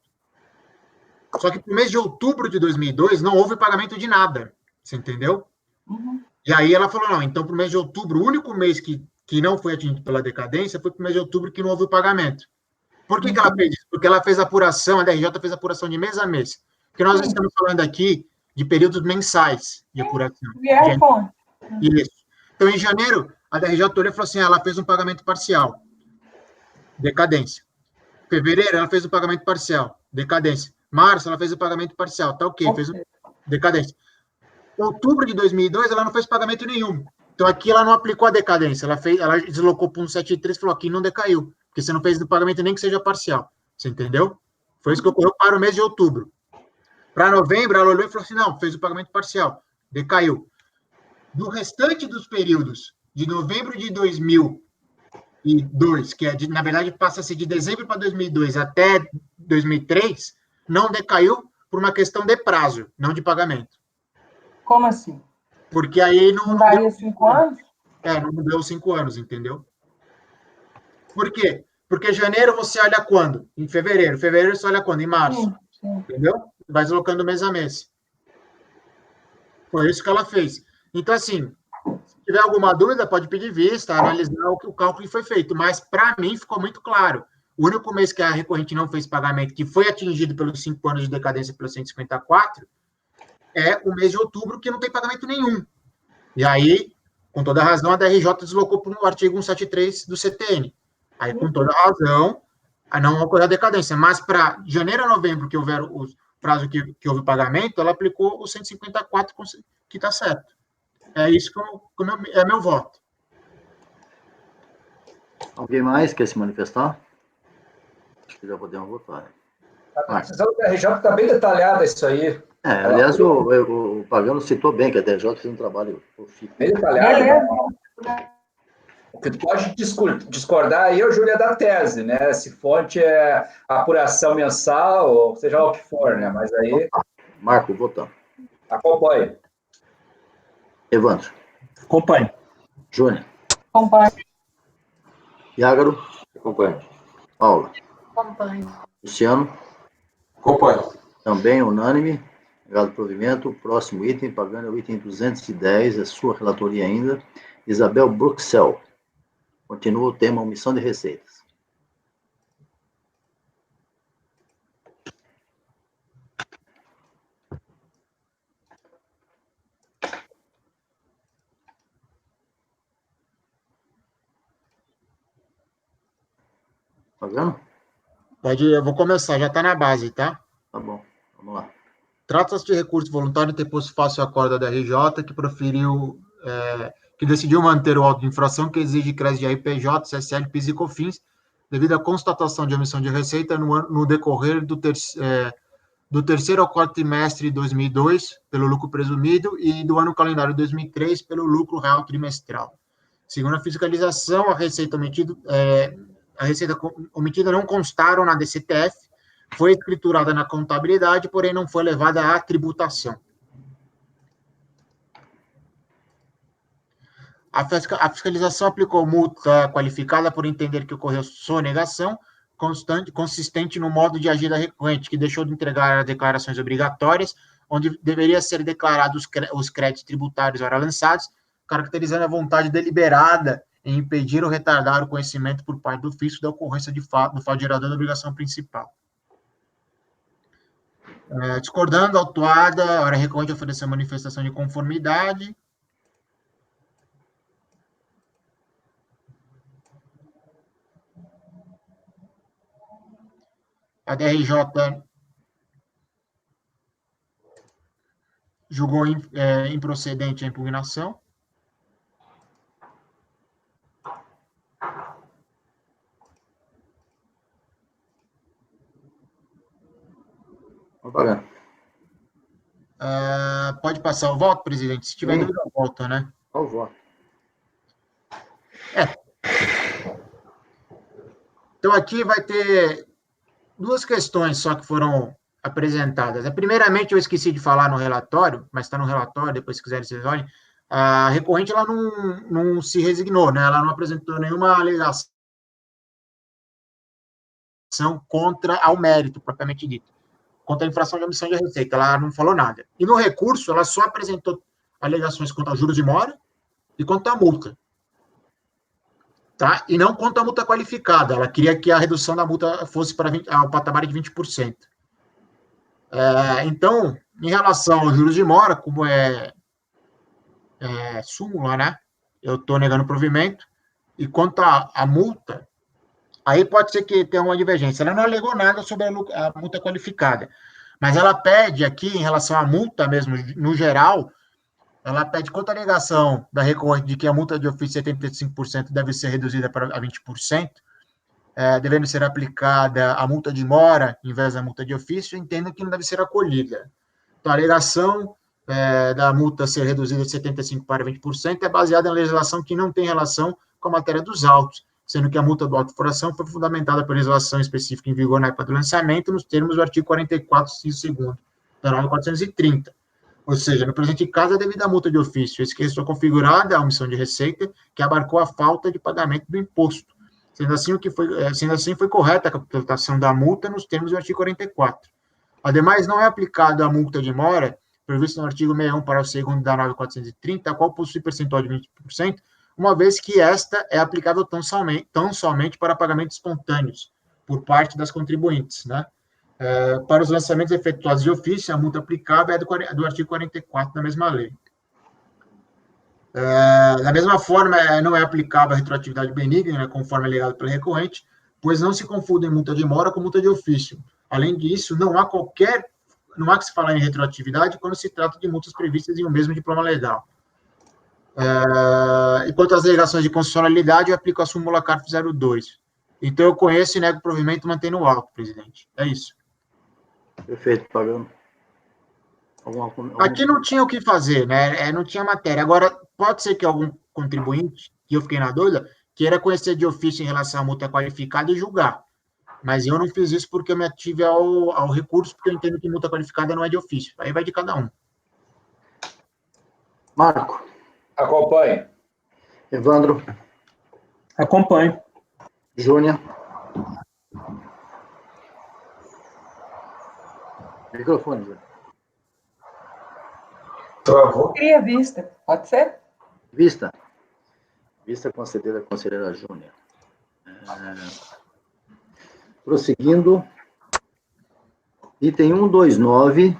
Só que para o mês de outubro de 2002, não houve pagamento de nada. Você entendeu? Uhum. E aí ela falou, não, então para o mês de outubro, o único mês que não foi atingido pela decadência foi para o mês de outubro que não houve o pagamento. Por que ela fez isso? Porque ela fez apuração, a DRJ fez apuração de mês a mês. Porque nós estamos falando aqui de períodos mensais de apuração. Isso. Então, em janeiro, a DRJ olhou e falou assim, ela fez um pagamento parcial, decadência. Fevereiro, ela fez um pagamento parcial, decadência. Março, ela fez o pagamento parcial, tá ok, fez decadência. Outubro de 2002, ela não fez pagamento nenhum. Então, aqui ela não aplicou a decadência, ela deslocou para um 173 e falou, aqui não decaiu, porque você não fez o pagamento nem que seja parcial. Você entendeu? Foi isso que ocorreu para o mês de outubro. Para novembro, ela olhou e falou assim, não, fez o pagamento parcial, decaiu. Do restante dos períodos, de novembro de 2002, que na verdade passa a ser de dezembro para 2002 até 2003, não decaiu por uma questão de prazo, não de pagamento. Como assim? Porque aí não daria 5 anos? Não deu 5 anos, entendeu? Por quê? Porque janeiro você olha quando? Em fevereiro. Fevereiro você olha quando? Em março. Sim. Entendeu? Vai deslocando mês a mês. Foi isso que ela fez. Então, assim, se tiver alguma dúvida, pode pedir vista, analisar o cálculo que foi feito. Mas, para mim, ficou muito claro. O único mês que a recorrente não fez pagamento, que foi atingido pelos 5 anos de decadência pelo 154, é o mês de outubro, que não tem pagamento nenhum. E aí, com toda razão, a DRJ deslocou para o artigo 173 do CTN. Aí, com toda razão, não ocorreu a decadência. Mas, para janeiro a novembro, que houver o prazo que houve pagamento, ela aplicou o 154, que está certo. É isso que é meu voto. Alguém mais quer se manifestar? Acho que já podemos votar. A decisão da DRJ está bem detalhada isso aí. Aliás, o Pagano citou bem que a DRJ fez um trabalho bem detalhado. O que tu pode discordar aí é o Júlia da tese, né? Se fonte é apuração mensal, ou seja o que for, né? Mas aí... Marco, votando. Acompanhe. Evandro. Acompanhe. Júnior. Acompanhe. Iágaro. Acompanho. Paula. Acompanhe. Luciano. Acompanho. Também unânime. Obrigado pelo provimento. Próximo item, Pagano, é o item 210, é sua relatoria ainda. Isabel Bruxel. Continua o tema omissão de receitas. Pagano? Eu vou começar, já está na base, tá? Tá bom, vamos lá. Trata-se de recurso voluntário interposto fácil acordo da RJ, que decidiu manter o auto de infração que exige crédito de RPJ, CSL, PIS e COFINS, devido à constatação de omissão de receita no decorrer do terceiro ao quarto trimestre de 2002, pelo lucro presumido, e do ano calendário 2003, pelo lucro real trimestral. Segundo a fiscalização, a receita omitida não constaram na DCTF, foi escriturada na contabilidade, porém não foi levada à tributação. A fiscalização aplicou multa qualificada por entender que ocorreu sonegação, consistente no modo de agir da recorrente, que deixou de entregar as declarações obrigatórias, onde deveria ser declarados os créditos tributários ora lançados, caracterizando a vontade deliberada em impedir ou retardar o conhecimento por parte do fisco da ocorrência de fato, do fato gerador da obrigação principal. Discordando, autuada, ora recorrente oferecer manifestação de conformidade. A DRJ julgou improcedente a impugnação. Pode passar o voto, presidente? Se tiver dúvida, volta, né? Ao voto. Então, aqui vai ter duas questões só que foram apresentadas. Primeiramente, eu esqueci de falar no relatório, mas está no relatório, depois se quiserem vocês olhem, a recorrente ela não se resignou, né? Ela não apresentou nenhuma alegação contra ao mérito, propriamente dito, contra a infração de omissão de receita, ela não falou nada. E no recurso, ela só apresentou alegações contra juros de mora e contra a multa. Tá? E não contra a multa qualificada, ela queria que a redução da multa fosse para ao patamar de 20%. Então, em relação aos juros de mora, como é súmula, né? Eu estou negando provimento, e quanto à multa, aí pode ser que tenha uma divergência. Ela não alegou nada sobre a multa qualificada, mas ela pede aqui, em relação à multa mesmo, no geral, ela pede contra a alegação da recorrente de que a multa de ofício de 75% deve ser reduzida para 20%, devendo ser aplicada a multa de mora em vez da multa de ofício, entendo que não deve ser acolhida. Então, a alegação da multa ser reduzida de 75% para 20% é baseada em legislação que não tem relação com a matéria dos autos, sendo que a multa do auto de infração foi fundamentada por legislação específica em vigor na época do lançamento, nos termos do artigo 44, inciso 2º, da norma 430. Ou seja, no presente caso, é devido à multa de ofício, que restou configurada a omissão de receita, que abarcou a falta de pagamento do imposto. Sendo assim, foi correta a computação da multa nos termos do artigo 44. Ademais, não é aplicada a multa de mora, prevista no artigo 61, parágrafo 2º da norma 430, a qual possui percentual de 20%, uma vez que esta é aplicável tão somente para pagamentos espontâneos, por parte das contribuintes, né? Para os lançamentos efetuados de ofício, a multa aplicável é do artigo 44 da mesma lei. Da mesma forma, não é aplicável a retroatividade benigna, né, conforme alegado pelo recorrente, pois não se confundem multa de mora com multa de ofício. Além disso, não há que se falar em retroatividade quando se trata de multas previstas em um mesmo diploma legal. E quanto às alegações de constitucionalidade, eu aplico a súmula CARF 02. Então, eu conheço e nego o provimento mantendo alto, presidente. É isso. Perfeito, Pagano. Aqui não tinha o que fazer, né? Não tinha matéria. Agora, pode ser que algum contribuinte, que eu fiquei na dúvida, queira conhecer de ofício em relação à multa qualificada e julgar. Mas eu não fiz isso porque eu me ative ao recurso, porque eu entendo que multa qualificada não é de ofício. Aí vai de cada um. Marco. Acompanhe. Evandro. Acompanho. Júnior. Microfone, Júnior. Travou. Queria vista. Pode ser? Vista. Vista concedida à conselheira Júnior. Prosseguindo. Item 129.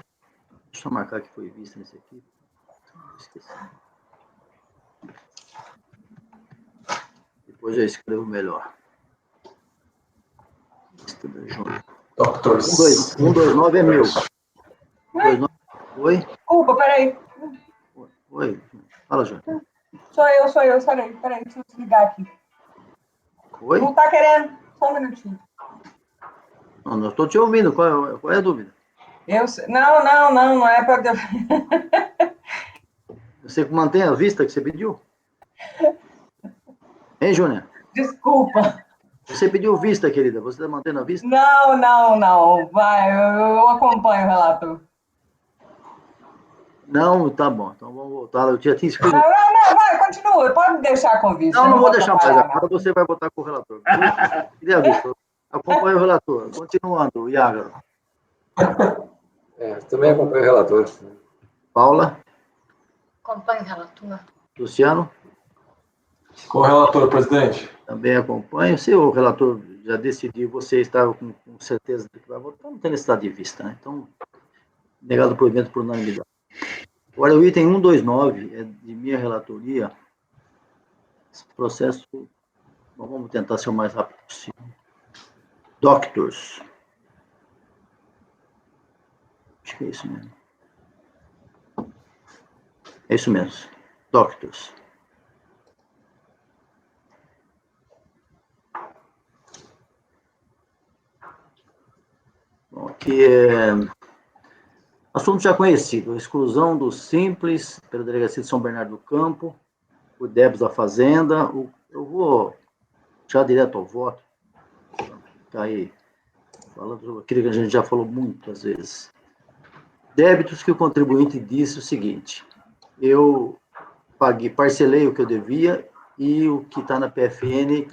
Deixa eu marcar que foi vista nesse aqui. Esqueci. Depois eu escrevo melhor. Vista da Júnior. Doctor. 129 é meu. 129. Oi? Desculpa, peraí. Oi. Fala, Júnior. Sou eu. Peraí, deixa eu desligar aqui. Oi? Não tá querendo? Só um minutinho. Não estou te ouvindo. Qual é a dúvida? Não é para... Você mantém a vista que você pediu? Hein, Júnior? Desculpa. Você pediu vista, querida. Você está mantendo a vista? Não. Vai, eu acompanho o relator. Não, tá bom. Então vamos voltar. Eu tinha escrito. Não, vai, continua. Pode me deixar com vista. Não vou deixar mais. Agora você vai votar com o relator. Queria a vista. Acompanho o relator. Continuando, Iago. Também acompanho o relator. Paula. Acompanho o relator. Luciano. Com o relator, presidente. Também acompanho. Se o relator já decidiu, você estava com certeza de que vai votar, não tem necessidade de vista, né? Então, negado o provimento por unanimidade. Agora, o item 129 é de minha relatoria. Esse processo, vamos tentar ser o mais rápido possível. Doctors. Acho que é isso mesmo. É isso mesmo. Doctors. Bom, aqui é assunto já conhecido, a exclusão do Simples pela Delegacia de São Bernardo do Campo, o débitos da Fazenda. Eu vou já direto ao voto, tá aí, falando sobre aquilo que a gente já falou muitas vezes. Débitos que o contribuinte disse o seguinte: eu parcelei o que eu devia e o que está na PFN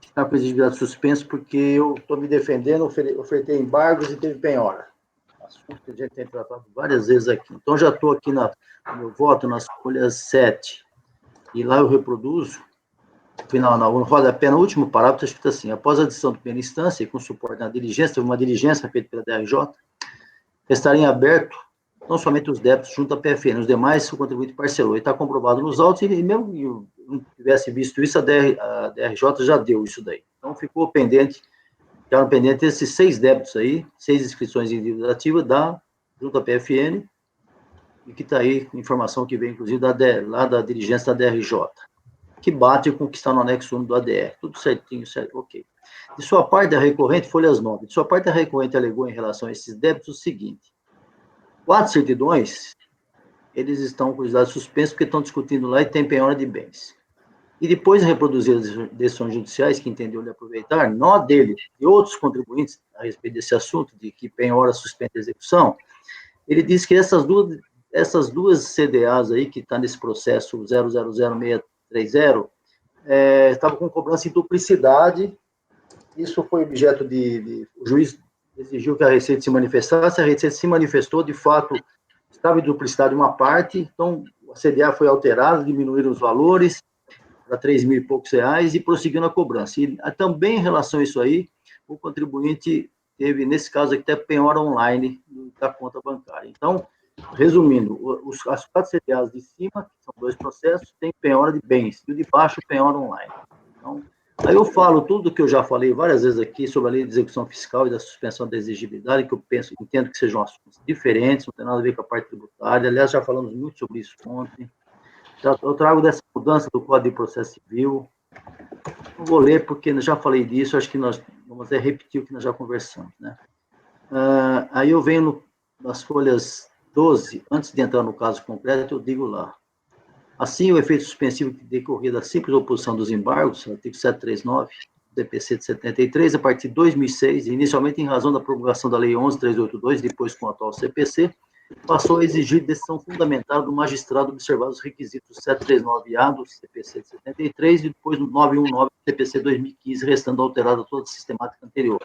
está com exigibilidade suspenso porque eu estou me defendendo, ofertei embargos e teve penhora. Assunto que a gente tem tratado várias vezes aqui. Então, já estou aqui no meu voto, nas folhas 7, e lá eu reproduzo, no rodapé, no último parágrafo, está escrito assim: após a decisão de primeira instância e com suporte na diligência, teve uma diligência feita pela DRJ, estarem abertos não somente os débitos junto à PFN, os demais o contribuinte parcelou, e está comprovado nos autos, e mesmo que eu não tivesse visto isso, a DRJ já deu isso daí. Então, ficou pendente, ficaram pendentes esses 6 débitos aí, 6 inscrições em dívida ativa junto à PFN, e que está aí, informação que vem, inclusive, lá da diligência da DRJ, que bate com o que está no anexo 1 do ADR, tudo certinho, certo, ok. De sua parte, a recorrente, folhas 9, de sua parte, a recorrente alegou em relação a esses débitos o seguinte: 4 certidões, eles estão com os dados suspensos porque estão discutindo lá e tem penhora de bens. E depois de reproduzir as decisões judiciais que entendeu lhe aproveitar, nó dele e outros contribuintes a respeito desse assunto, de que penhora suspende a execução, ele diz que essas duas CDAs aí, que está nesse processo 000630, estavam com cobrança em duplicidade. Isso foi objeto o juiz exigiu que a Receita se manifestasse, a Receita se manifestou, de fato, estava em duplicidade uma parte, então a CDA foi alterada, diminuíram os valores para 3 mil e poucos reais e prosseguiu na cobrança. E também em relação a isso aí, o contribuinte teve, nesse caso aqui, até penhora online da conta bancária. Então, resumindo, as 4 CDAs de cima, que são 2 processos, tem penhora de bens, e o de baixo, penhora online. Então, aí eu falo tudo que eu já falei várias vezes aqui sobre a lei de execução fiscal e da suspensão da exigibilidade, que eu entendo que sejam assuntos diferentes, não tem nada a ver com a parte tributária. Aliás, já falamos muito sobre isso ontem. Eu trago dessa mudança do Código de Processo Civil. Não vou ler, porque já falei disso, acho que nós vamos repetir o que nós já conversamos, né? Aí eu venho nas folhas 12, antes de entrar no caso concreto, eu digo lá: assim, o efeito suspensivo que decorria da simples oposição dos embargos, artigo 739, DPC de 73, a partir de 2006, inicialmente em razão da promulgação da Lei 11.382, depois com o atual CPC, passou a exigir decisão fundamental do magistrado observar os requisitos 739A do CPC de 73 e depois do 919 do CPC 2015, restando alterada toda a sistemática anterior.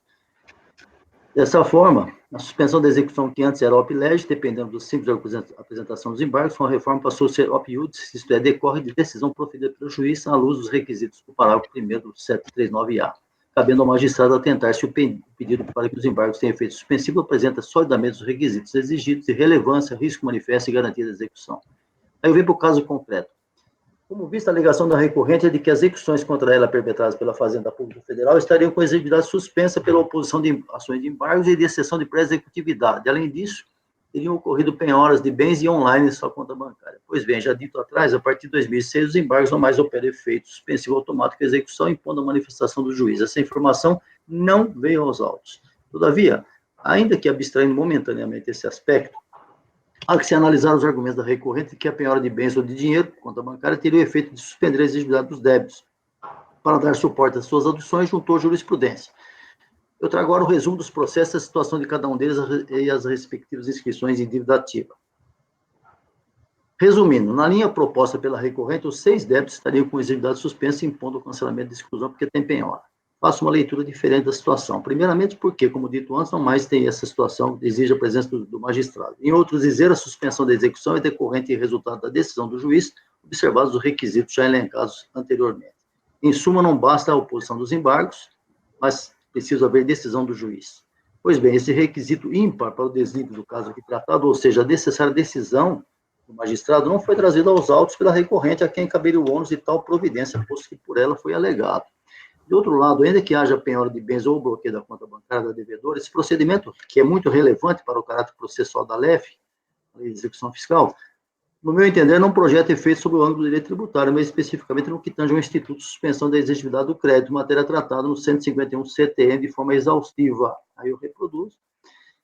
Dessa forma, a suspensão da execução que antes era op-lege, dependendo do simples apresentação dos embargos, com a reforma passou a ser op-iudice, isto é, decorre de decisão proferida pelo juiz à luz dos requisitos do parágrafo 1º do 739A, cabendo ao magistrado atentar se o pedido para que os embargos tenham efeito suspensivo apresenta solidamente os requisitos exigidos de relevância, risco manifesto e garantia da execução. Aí eu venho para o caso concreto. Como vista a alegação da recorrente é de que as execuções contra ela perpetradas pela Fazenda Pública Federal estariam com exigibilidade suspensa pela oposição de ações de embargos e de exceção de pré-executividade. Além disso, teriam ocorrido penhoras de bens e online em sua conta bancária. Pois bem, já dito atrás, a partir de 2006, os embargos não mais operam efeito suspensivo automático de execução, impondo a manifestação do juiz. Essa informação não veio aos autos. Todavia, ainda que abstraindo momentaneamente esse aspecto, há que se analisar os argumentos da recorrente que a penhora de bens ou de dinheiro, conta bancária, teria o efeito de suspender a exigibilidade dos débitos. Para dar suporte às suas aduções, juntou jurisprudência. Eu trago agora o resumo dos processos, a situação de cada um deles e as respectivas inscrições em dívida ativa. Resumindo, na linha proposta pela recorrente, os 6 débitos estariam com exigibilidade suspensa, impondo o cancelamento de exclusão porque tem penhora. faço uma leitura diferente da situação. Primeiramente porque, como dito antes, não mais tem essa situação que exige a presença do magistrado. Em outros dizer, a suspensão da execução é decorrente e resultado da decisão do juiz, observados os requisitos já elencados anteriormente. Em suma, não basta a oposição dos embargos, mas precisa haver decisão do juiz. Pois bem, esse requisito ímpar para o desligue do caso aqui tratado, ou seja, a necessária decisão do magistrado, não foi trazido aos autos pela recorrente a quem caberia o ônus de tal providência, posto que por ela foi alegado. De outro lado, ainda que haja penhora de bens ou bloqueio da conta bancária da devedora, esse procedimento, que é muito relevante para o caráter processual da LEF, a Lei de Execução Fiscal, no meu entender, não projeta efeito sobre o âmbito do direito tributário, mas especificamente no que tange ao Instituto de Suspensão da Exigibilidade do Crédito, matéria tratada no 151 CTN de forma exaustiva. Aí eu reproduzo.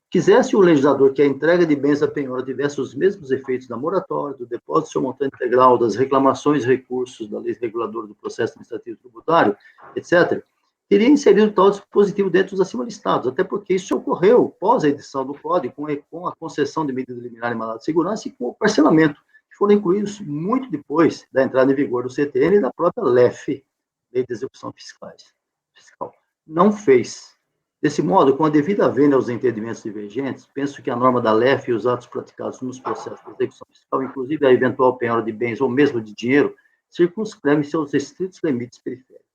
Quisesse o legislador que a entrega de bens à penhora tivesse os mesmos efeitos da moratória, do depósito do seu montante integral, das reclamações e recursos da lei reguladora do processo administrativo tributário, etc., teria inserido tal dispositivo dentro dos acima listados, até porque isso ocorreu pós a edição do Código, com a concessão de medida liminar em mandado de segurança e com o parcelamento, que foram incluídos muito depois da entrada em vigor do CTN e da própria LEF, Lei de Execução Fiscal. Não fez. Desse modo, com a devida vênia aos entendimentos divergentes, penso que a norma da LEF e os atos praticados nos processos de execução fiscal, inclusive a eventual penhora de bens ou mesmo de dinheiro, circunscrevem seus estritos limites periféricos.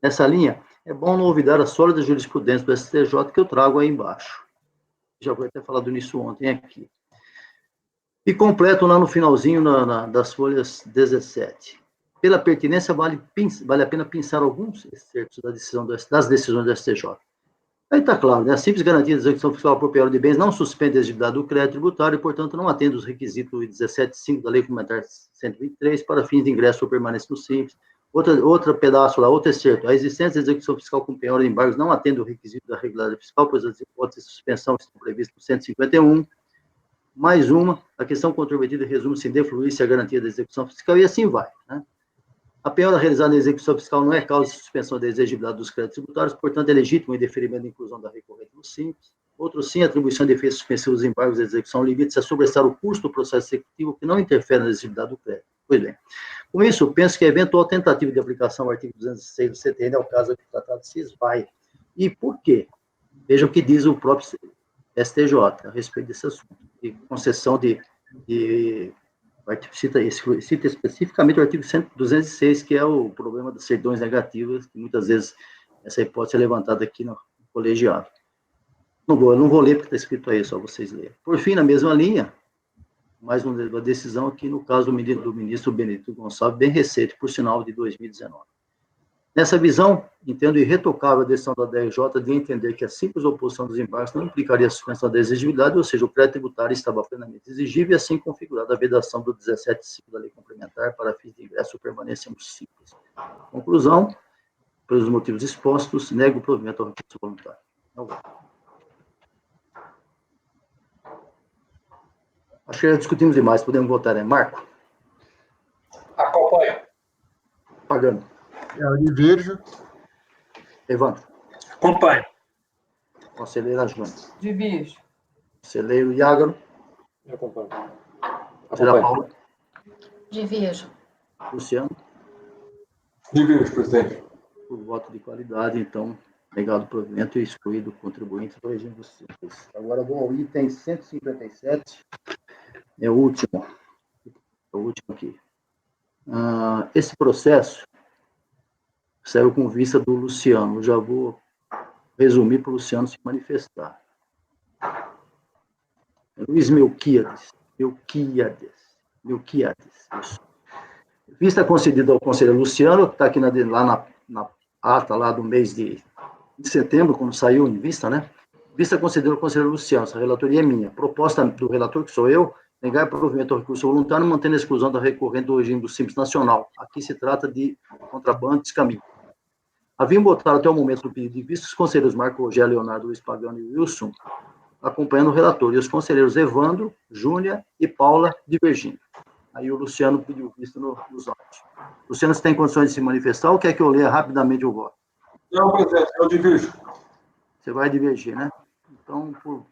Nessa linha, é bom não olvidar a sólida jurisprudência do STJ que eu trago aí embaixo. Já vou até falar nisso ontem aqui. E completo lá no finalzinho das folhas 17. Pela pertinência, vale a pena pensar alguns excertos das decisões do STJ. Aí está claro, né? A simples garantia de execução fiscal por penhora de bens não suspende a exigibilidade do crédito tributário e, portanto, não atende os requisitos 17.5 da Lei Complementar 123 para fins de ingresso ou permanência no Simples. Outro pedaço lá, outro excerto. A existência de execução fiscal com penhora de embargos não atende o requisito da regularidade fiscal, pois as hipóteses de suspensão estão previstas no 151. Mais uma, a questão controvertida resume-se em defluir-se a garantia da execução fiscal, e assim vai, né? A penhora realizada na execução fiscal não é causa de suspensão da exigibilidade dos créditos tributários, portanto, é legítimo o indeferimento da inclusão da recorrente no Simples. Outro sim, a atribuição de efeitos suspensivos dos embargos da execução limite-se a sobressar o custo do processo executivo que não interfere na exigibilidade do crédito. Pois bem, com isso, penso que a eventual tentativa de aplicação ao artigo 206 do CTN é o caso aqui tratado se esvai. E por quê? Veja o que diz o próprio STJ a respeito desse assunto, de concessão cita especificamente o artigo 206, que é o problema das certidões negativas, que muitas vezes essa hipótese é levantada aqui no colegiado. Eu não vou ler porque está escrito aí, só vocês lerem. Por fim, na mesma linha, mais uma decisão aqui no caso do ministro Benedito Gonçalves, bem recente, por sinal, de 2019. Nessa visão, entendo irretocável a decisão da DRJ de entender que a simples oposição dos embargos não implicaria a suspensão da exigibilidade, ou seja, o crédito tributário estava plenamente exigível e assim configurada a vedação do 17.5 da Lei Complementar para fins de ingresso ou permanência no Simples. Conclusão, pelos motivos expostos, nego o provimento ao recurso voluntário. Acho que já discutimos demais, podemos votar, né? Marco? Acompanho. Pagando. Eu divirjo. Evandro? Acompanho. Conselheira Júnior? Divirjo. Conselheiro Iágaro? Eu acompanho. Conselheira Paula? Divirjo. Luciano? Divirjo, presidente. Por voto de qualidade, então, negado o provimento e excluído o contribuinte do regime dos Simples. Agora vou ao item 157, é o último aqui. Esse processo saiu com vista do Luciano, eu já vou resumir para o Luciano se manifestar. Luiz Melquiades, isso. Vista concedida ao conselheiro Luciano, que está aqui lá na ata lá do mês de setembro, quando saiu em vista, né? Vista concedida ao conselheiro Luciano, essa relatoria é minha. Proposta do relator, que sou eu, negar provimento ao recurso voluntário, mantendo a exclusão da recorrente do regime do Simples Nacional. Aqui se trata de contrabando e descaminho. Haviam votado até o momento do pedido de vista os conselheiros Marco Rogério, Leonardo, Luiz Pagano e Wilson, acompanhando o relator, e os conselheiros Evandro, Júnia e Paula divergindo. Aí o Luciano pediu vista nos autos. Luciano, você tem condições de se manifestar ou quer que eu leia rapidamente o voto? Não, presidente, eu divirjo. Você vai divergir, né? Então, por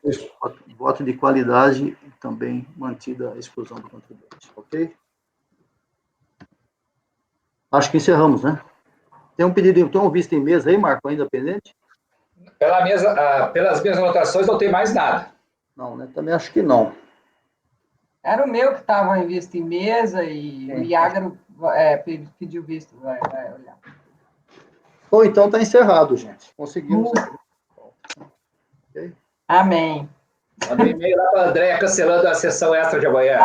voto de qualidade, também mantida a exclusão do contribuinte, ok? Acho que encerramos, né? Tem um pedido, tem um visto em mesa aí, Marco, ainda pendente? Pelas minhas anotações, não tem mais nada. Não, né? Também acho que não. Era o meu que estava em visto em mesa e o Iágaro pediu visto. Vai olhar. Ou então está encerrado, gente. Conseguimos. Okay. Amém. Mandei e-mail lá para a Andréia cancelando a sessão extra de amanhã.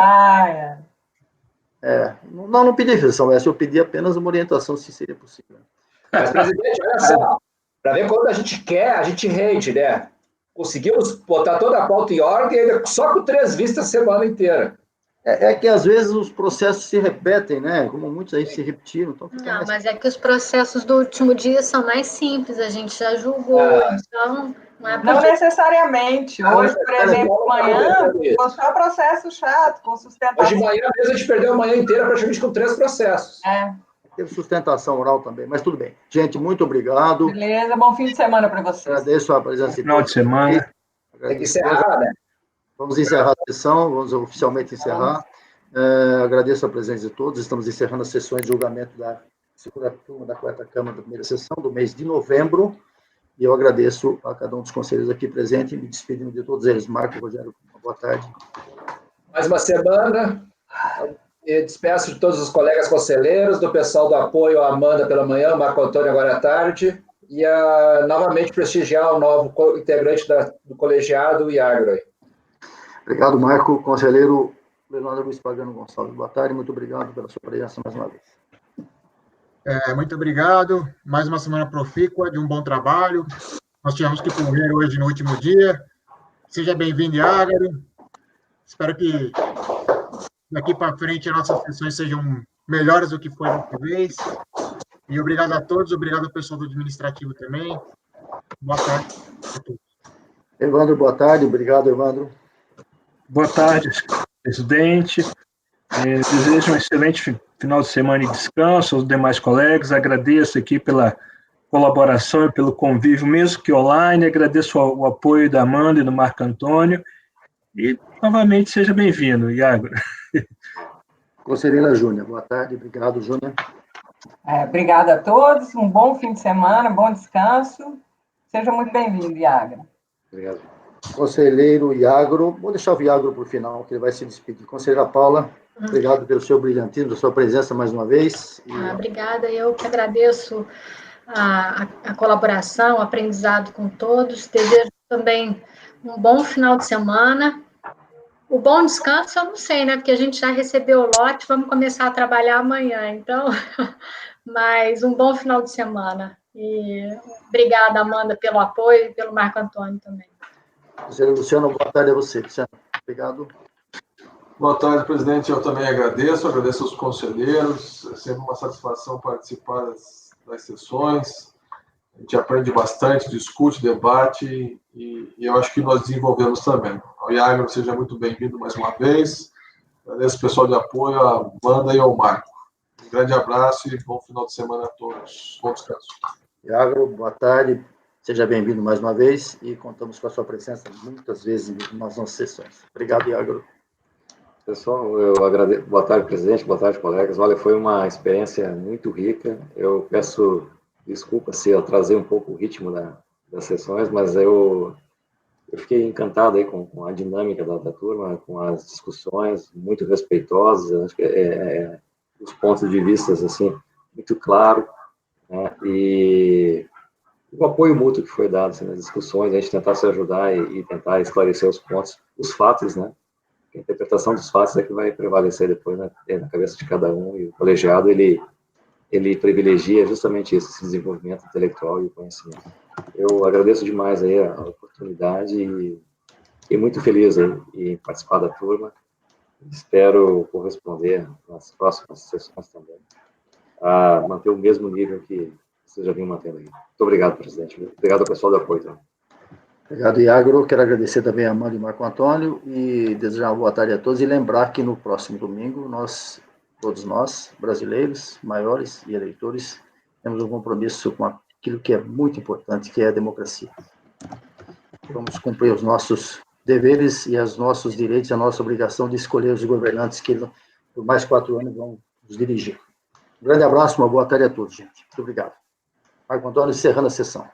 Não pedi sessão extra, eu pedi apenas uma orientação se seria possível. Mas, presidente, olha só, para ver quando a gente quer, a gente rende, né? Conseguimos botar toda a pauta em ordem ainda só com 3 vistas a semana inteira. É que às vezes os processos se repetem, né? Como muitos aí se repetiram. Então não, mas é que os processos do último dia são mais simples, a gente já julgou, então não necessariamente. Hoje, por exemplo, amanhã, ficou só processo chato, com sustentação. Hoje de manhã mesmo a gente perdeu a manhã inteira praticamente com 3 processos. Teve sustentação oral também, mas tudo bem. Gente, muito obrigado. Beleza, bom fim de semana para vocês. Agradeço a presença de final de semana. Tem que encerrar, né? Vamos encerrar a sessão, vamos oficialmente encerrar. Agradeço a presença de todos. Estamos encerrando as sessões de julgamento da segunda turma da 4ª Câmara da primeira sessão do mês de novembro. E eu agradeço a cada um dos conselheiros aqui presentes e me despedindo de todos eles. Marco, Rogério, boa tarde. Mais uma semana. E despeço de todos os colegas conselheiros, do pessoal do apoio, a Amanda pela manhã, o Marco Antônio agora à tarde, e novamente prestigiar o novo integrante do colegiado, o Iágaro. Obrigado, Marco. Conselheiro Leonardo Luiz Pagano Gonçalves, boa tarde, muito obrigado pela sua presença mais uma vez. Muito obrigado, mais uma semana profícua, de um bom trabalho, nós tivemos que correr hoje no último dia, seja bem-vindo, Iágaro, espero que daqui para frente as nossas sessões sejam melhores do que foi dessa vez, e obrigado a todos, obrigado ao pessoal do administrativo também, boa tarde a todos. Evandro, boa tarde, obrigado, Evandro. Boa tarde, presidente. Desejo um excelente final de semana e descanso aos demais colegas. Agradeço aqui pela colaboração e pelo convívio, mesmo que online. Agradeço o apoio da Amanda e do Marco Antônio. E, novamente, seja bem-vindo, Iágaro. Conselheira Júnior, boa tarde. Obrigado, Júnior. Obrigada a todos. Um bom fim de semana, bom descanso. Seja muito bem-vindo, Iágaro. Obrigado. Conselheiro Iágaro, vou deixar o Iágaro para o final, que ele vai se despedir. Conselheira Paula, obrigado pelo seu brilhantismo, pela sua presença mais uma vez. Obrigada, eu que agradeço a colaboração, o aprendizado com todos. Desejo também um bom final de semana. O bom descanso eu não sei, né? Porque a gente já recebeu o lote, vamos começar a trabalhar amanhã, então, mas um bom final de semana. E obrigada, Amanda, pelo apoio e pelo Marco Antônio também. Luciano, boa tarde a você. Luciano, obrigado. Boa tarde, presidente. Eu também agradeço aos conselheiros. É sempre uma satisfação participar das sessões. A gente aprende bastante, discute, debate e eu acho que nós desenvolvemos também. Ao Iágaro, seja muito bem-vindo mais uma vez. Agradeço o pessoal de apoio, a Amanda e ao Marco. Um grande abraço e bom final de semana a todos. Bom descanso. Iágaro, boa tarde. Seja bem-vindo mais uma vez e contamos com a sua presença muitas vezes nas nossas sessões. Obrigado, Iágaro. Pessoal, eu agradeço. Boa tarde, presidente. Boa tarde, colegas. Olha, foi uma experiência muito rica. Eu peço desculpa se eu atrasei um pouco o ritmo das sessões, mas eu fiquei encantado aí com a dinâmica da turma, com as discussões muito respeitosas, acho que os pontos de vista assim muito claro, né? E o apoio mútuo que foi dado assim, nas discussões, a gente tentar se ajudar e tentar esclarecer os pontos, os fatos, né? A interpretação dos fatos é que vai prevalecer depois na cabeça de cada um, e o colegiado, ele privilegia justamente isso, esse desenvolvimento intelectual e o conhecimento. Eu agradeço demais aí a oportunidade e fiquei muito feliz em participar da turma. Espero corresponder nas próximas sessões também, a manter o mesmo nível que vocês já vinham mantendo aí. Muito obrigado, presidente. Obrigado ao pessoal do apoio também. Obrigado, Iágaro. Quero agradecer também a Amanda e Marco Antônio e desejar uma boa tarde a todos e lembrar que no próximo domingo todos nós, brasileiros, maiores e eleitores, temos um compromisso com aquilo que é muito importante, que é a democracia. Vamos cumprir os nossos deveres e os nossos direitos, a nossa obrigação de escolher os governantes que por mais 4 anos vão nos dirigir. Um grande abraço, uma boa tarde a todos, gente. Muito obrigado. Marco Antônio, encerrando a sessão.